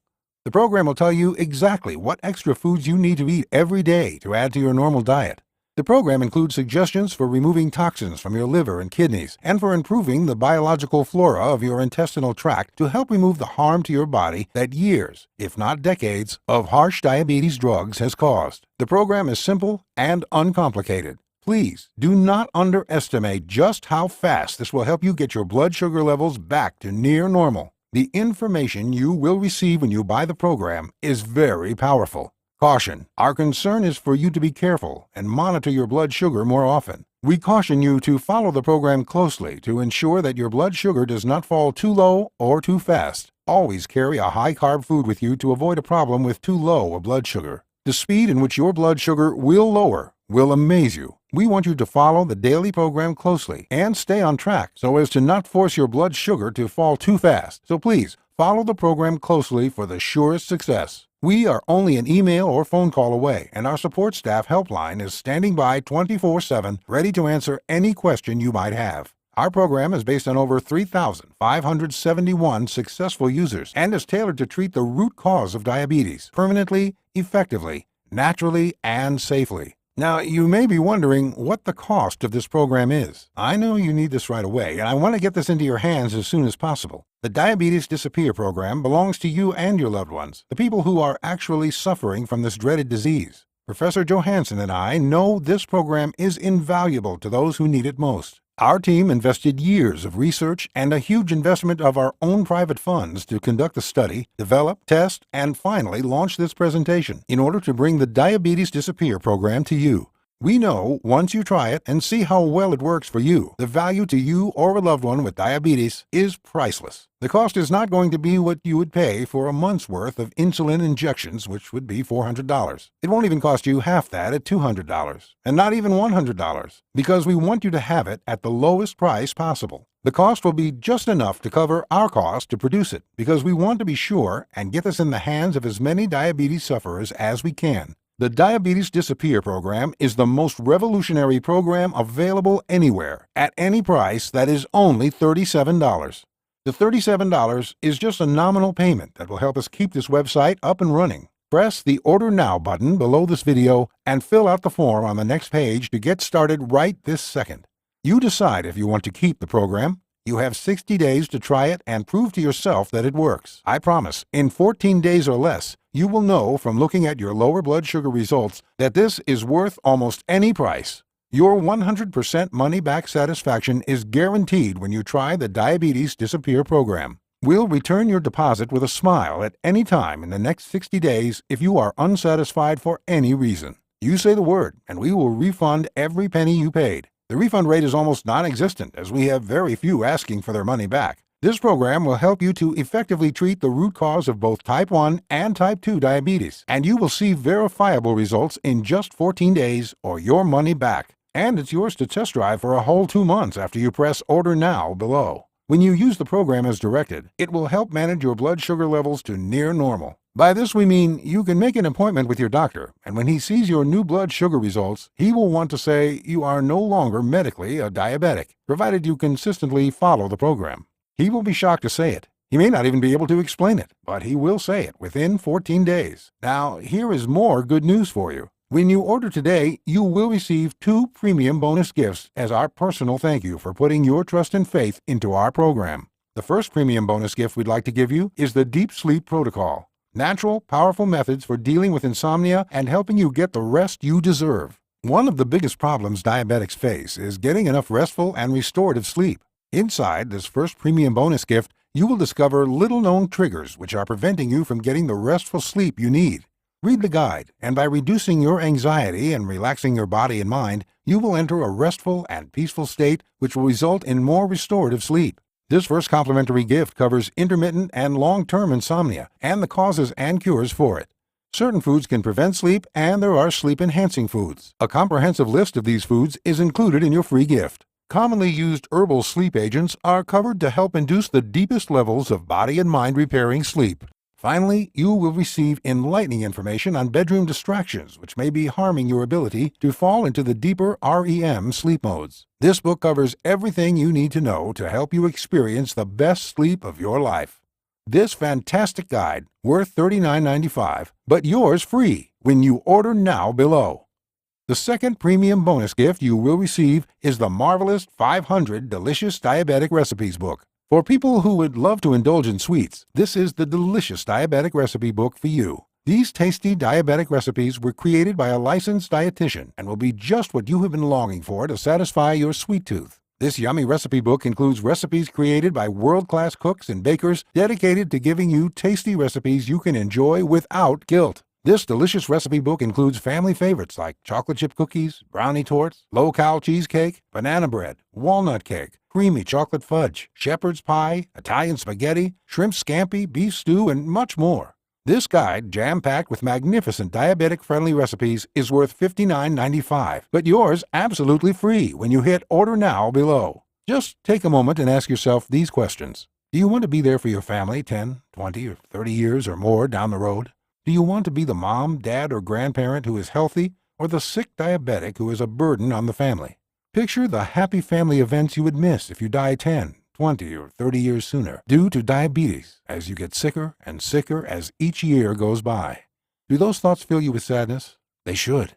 B: The program will tell you exactly what extra foods you need to eat every day to add to your normal diet. The program includes suggestions for removing toxins from your liver and kidneys and for improving the biological flora of your intestinal tract to help remove the harm to your body that years, if not decades, of harsh diabetes drugs has caused. The program is simple and uncomplicated. Please do not underestimate just how fast this will help you get your blood sugar levels back to near normal. The information you will receive when you buy the program is very powerful. Caution: our concern is for you to be careful and monitor your blood sugar more often. We caution you to follow the program closely to ensure that your blood sugar does not fall too low or too fast. Always carry a high-carb food with you to avoid a problem with too low a blood sugar. The speed in which your blood sugar will lower will amaze you. We want you to follow the daily program closely and stay on track so as to not force your blood sugar to fall too fast. So please, follow the program closely for the surest success. We are only an email or phone call away, and our support staff helpline is standing by 24/7, ready to answer any question you might have. Our program is based on over 3,571 successful users and is tailored to treat the root cause of diabetes permanently, effectively, naturally, and safely. Now, you may be wondering what the cost of this program is. I know you need this right away, and I want to get this into your hands as soon as possible. The Diabetes Disappear program belongs to you and your loved ones, the people who are actually suffering from this dreaded disease. Professor Johansson and I know this program is invaluable to those who need it most. Our team invested years of research and a huge investment of our own private funds to conduct the study, develop, test, and finally launch this presentation in order to bring the Diabetes Disappear program to you. We know once you try it and see how well it works for you, the value to you or a loved one with diabetes is priceless. The cost is not going to be what you would pay for a month's worth of insulin injections, which would be $400. It won't even cost you half that at $200, and not even $100, because we want you to have it at the lowest price possible. The cost will be just enough to cover our cost to produce it, because we want to be sure and get this in the hands of as many diabetes sufferers as we can. The Diabetes Disappear program is the most revolutionary program available anywhere, at any price that is only $37. The $37 is just a nominal payment that will help us keep this website up and running. Press the Order Now button below this video and fill out the form on the next page to get started right this second. You decide if you want to keep the program. You have 60 days to try it and prove to yourself that it works. I promise, in 14 days or less, you will know from looking at your lower blood sugar results that this is worth almost any price. Your 100% money-back satisfaction is guaranteed when you try the Diabetes Disappear program. We'll return your deposit with a smile at any time in the next 60 days if you are unsatisfied for any reason. You say the word, and we will refund every penny you paid. The refund rate is almost non-existent, as we have very few asking for their money back. This program will help you to effectively treat the root cause of both type 1 and type 2 diabetes, and you will see verifiable results in just 14 days or your money back. And it's yours to test drive for a whole 2 months after you press Order Now below. When you use the program as directed, it will help manage your blood sugar levels to near normal. By this we mean you can make an appointment with your doctor, and when he sees your new blood sugar results, he will want to say you are no longer medically a diabetic, provided you consistently follow the program. He will be shocked to say it. He may not even be able to explain it, but he will say it within 14 days. Now, here is more good news for you. When you order today, you will receive 2 premium bonus gifts as our personal thank you for putting your trust and faith into our program. The first premium bonus gift we'd like to give you is the Deep Sleep Protocol. Natural, powerful methods for dealing with insomnia and helping you get the rest you deserve. One of the biggest problems diabetics face is getting enough restful and restorative sleep. Inside this first premium bonus gift, you will discover little-known triggers which are preventing you from getting the restful sleep you need. Read the guide, and by reducing your anxiety and relaxing your body and mind, you will enter a restful and peaceful state which will result in more restorative sleep. This first complimentary gift covers intermittent and long-term insomnia and the causes and cures for it. Certain foods can prevent sleep, and there are sleep-enhancing foods. A comprehensive list of these foods is included in your free gift. Commonly used herbal sleep agents are covered to help induce the deepest levels of body and mind repairing sleep. Finally, you will receive enlightening information on bedroom distractions which may be harming your ability to fall into the deeper REM sleep modes. This book covers everything you need to know to help you experience the best sleep of your life. This fantastic guide, worth $39.95, but yours free when you order now below. The second premium bonus gift you will receive is the marvelous 500 Delicious Diabetic Recipes book. For people who would love to indulge in sweets, this is the delicious diabetic recipe book for you. These tasty diabetic recipes were created by a licensed dietitian and will be just what you have been longing for to satisfy your sweet tooth. This yummy recipe book includes recipes created by world-class cooks and bakers dedicated to giving you tasty recipes you can enjoy without guilt. This delicious recipe book includes family favorites like chocolate chip cookies, brownie torts, low-cal cheesecake, banana bread, walnut cake, creamy chocolate fudge, shepherd's pie, Italian spaghetti, shrimp scampi, beef stew, and much more. This guide, jam-packed with magnificent diabetic-friendly recipes, is worth $59.95, but yours absolutely free when you hit Order Now below. Just take a moment and ask yourself these questions. Do you want to be there for your family 10, 20, or 30 years or more down the road? Do you want to be the mom, dad, or grandparent who is healthy, or the sick diabetic who is a burden on the family? Picture the happy family events you would miss if you die 10, 20, or 30 years sooner due to diabetes as you get sicker and sicker as each year goes by. Do those thoughts fill you with sadness? They should.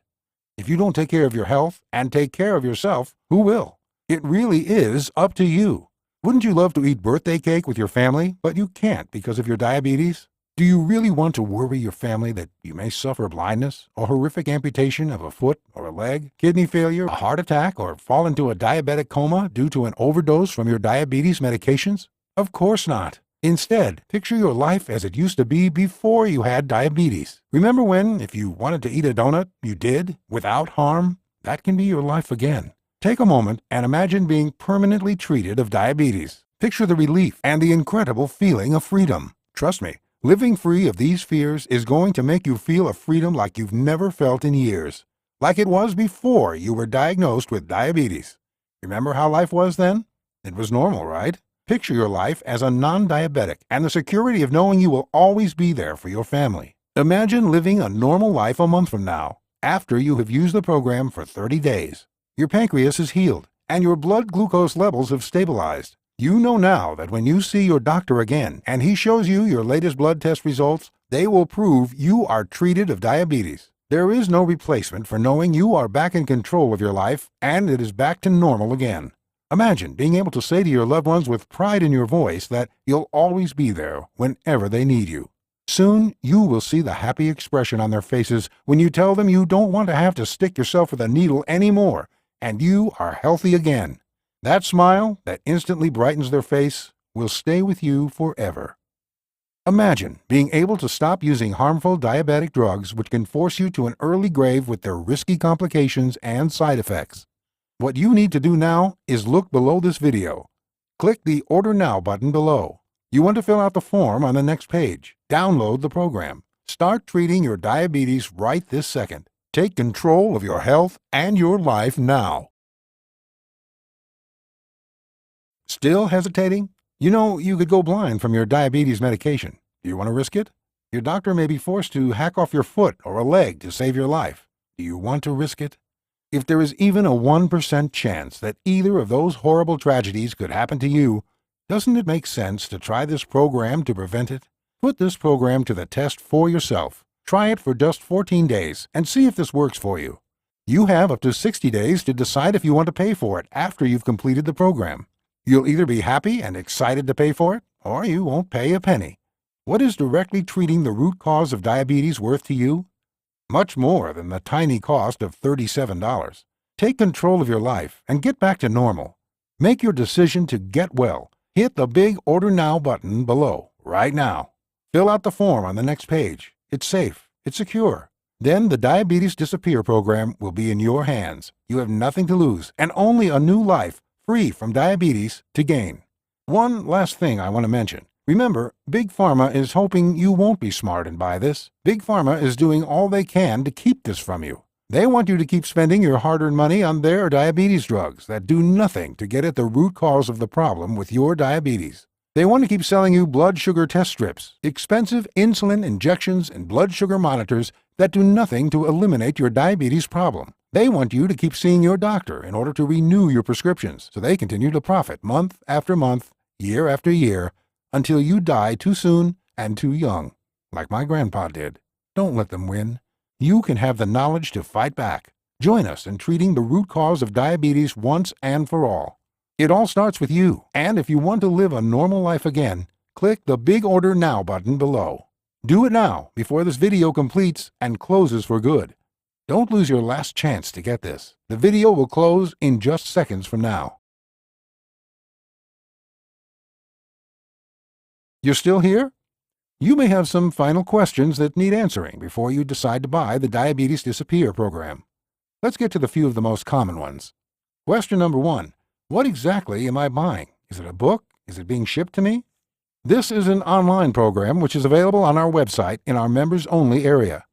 B: If you don't take care of your health and take care of yourself, who will? It really is up to you. Wouldn't you love to eat birthday cake with your family, but you can't because of your diabetes? Do you really want to worry your family that you may suffer blindness, a horrific amputation of a foot or a leg, kidney failure, a heart attack, or fall into a diabetic coma due to an overdose from your diabetes medications? Of course not. Instead, picture your life as it used to be before you had diabetes. Remember when, if you wanted to eat a donut, you did, without harm? That can be your life again. Take a moment and imagine being permanently treated of diabetes. Picture the relief and the incredible feeling of freedom. Trust me, living free of these fears is going to make you feel a freedom like you've never felt in years. Like it was before you were diagnosed with diabetes. Remember how life was then? It was normal, right? Picture your life as a non-diabetic and the security of knowing you will always be there for your family. Imagine living a normal life a month from now, after you have used the program for 30 days. Your pancreas is healed, and your blood glucose levels have stabilized. You know now that when you see your doctor again and he shows you your latest blood test results, they will prove you are treated of diabetes. There is no replacement for knowing you are back in control of your life and it is back to normal again. Imagine being able to say to your loved ones with pride in your voice that you'll always be there whenever they need you. Soon, you will see the happy expression on their faces when you tell them you don't want to have to stick yourself with a needle anymore and you are healthy again. That smile that instantly brightens their face will stay with you forever. Imagine being able to stop using harmful diabetic drugs which can force you to an early grave with their risky complications and side effects. What you need to do now is look below this video. Click the Order Now button below. You want to fill out the form on the next page. Download the program. Start treating your diabetes right this second. Take control of your health and your life now. Still hesitating? You know you could go blind from your diabetes medication. Do you want to risk it? Your doctor may be forced to hack off your foot or a leg to save your life. Do you want to risk it? If there is even a 1% chance that either of those horrible tragedies could happen to you, doesn't it make sense to try this program to prevent it? Put this program to the test for yourself. Try it for just 14 days and see if this works for you. You have up to 60 days to decide if you want to pay for it after you've completed the program. You'll either be happy and excited to pay for it, or you won't pay a penny. What is directly treating the root cause of diabetes worth to you? Much more than the tiny cost of $37. Take control of your life and get back to normal. Make your decision to get well. Hit the big Order Now button below, right now. Fill out the form on the next page. It's safe. It's secure. Then the Diabetes Disappear program will be in your hands. You have nothing to lose and only a new life, free from diabetes, to gain. One last thing I want to mention. Remember, Big Pharma is hoping you won't be smart and buy this. Big Pharma is doing all they can to keep this from you. They want you to keep spending your hard-earned money on their diabetes drugs that do nothing to get at the root cause of the problem with your diabetes. They want to keep selling you blood sugar test strips, expensive insulin injections, and blood sugar monitors that do nothing to eliminate your diabetes problem. They want you to keep seeing your doctor in order to renew your prescriptions so they continue to profit month after month, year after year, until you die too soon and too young, like my grandpa did. Don't let them win. You can have the knowledge to fight back. Join us in treating the root cause of diabetes once and for all. It all starts with you, and if you want to live a normal life again, click the big Order Now button below. Do it now before this video completes and closes for good. Don't lose your last chance to get this. The video will close in just seconds from now. You're still here? You may have some final questions that need answering before you decide to buy the Diabetes Disappear program. Let's get to the few of the most common ones. Question number 1. What exactly am I buying? Is it a book? Is it being shipped to me? This is an online program which is available on our website in our members-only area.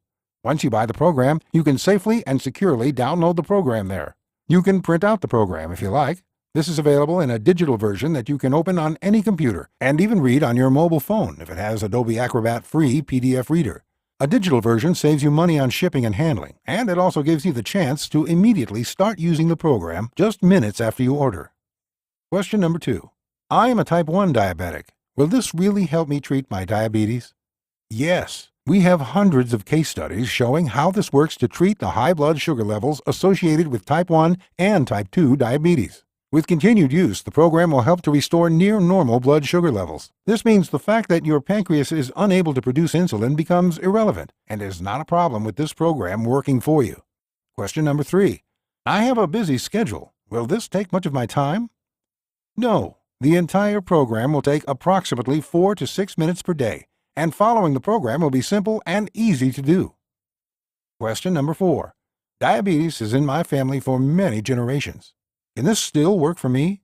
B: Once you buy the program, you can safely and securely download the program there. You can print out the program if you like. This is available in a digital version that you can open on any computer and even read on your mobile phone if it has Adobe Acrobat free PDF reader. A digital version saves you money on shipping and handling, and it also gives you the chance to immediately start using the program just minutes after you order. Question number 2. I am a type 1 diabetic. Will this really help me treat my diabetes? Yes. We have hundreds of case studies showing how this works to treat the high blood sugar levels associated with type 1 and type 2 diabetes. With continued use, the program will help to restore near normal blood sugar levels. This means the fact that your pancreas is unable to produce insulin becomes irrelevant and is not a problem with this program working for you. Question number 3. I have a busy schedule. Will this take much of my time? No. The entire program will take approximately 4 to 6 minutes per day, and following the program will be simple and easy to do. Question number 4. Diabetes is in my family for many generations. Can this still work for me?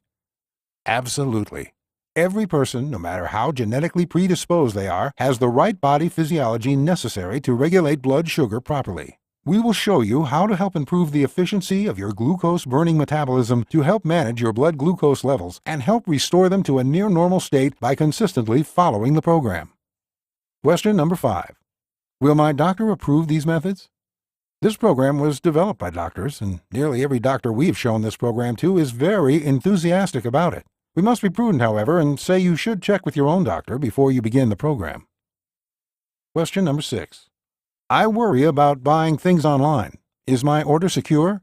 B: Absolutely. Every person, no matter how genetically predisposed they are, has the right body physiology necessary to regulate blood sugar properly. We will show you how to help improve the efficiency of your glucose-burning metabolism to help manage your blood glucose levels and help restore them to a near-normal state by consistently following the program. Question number 5. Will my doctor approve these methods? This program was developed by doctors, and nearly every doctor we've shown this program to is very enthusiastic about it. We must be prudent, however, and say you should check with your own doctor before you begin the program. Question number 6. I worry about buying things online. Is my order secure?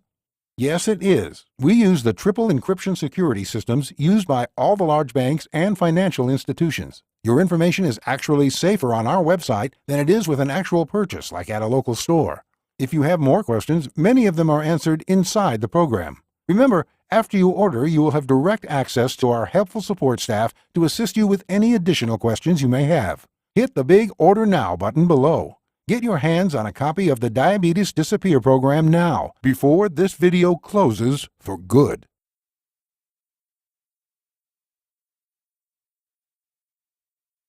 B: Yes, it is. We use the triple encryption security systems used by all the large banks and financial institutions. Your information is actually safer on our website than it is with an actual purchase, like at a local store. If you have more questions, many of them are answered inside the program. Remember, after you order, you will have direct access to our helpful support staff to assist you with any additional questions you may have. Hit the big Order Now button below. Get your hands on a copy of the Diabetes Disappear program now, before this video closes for good.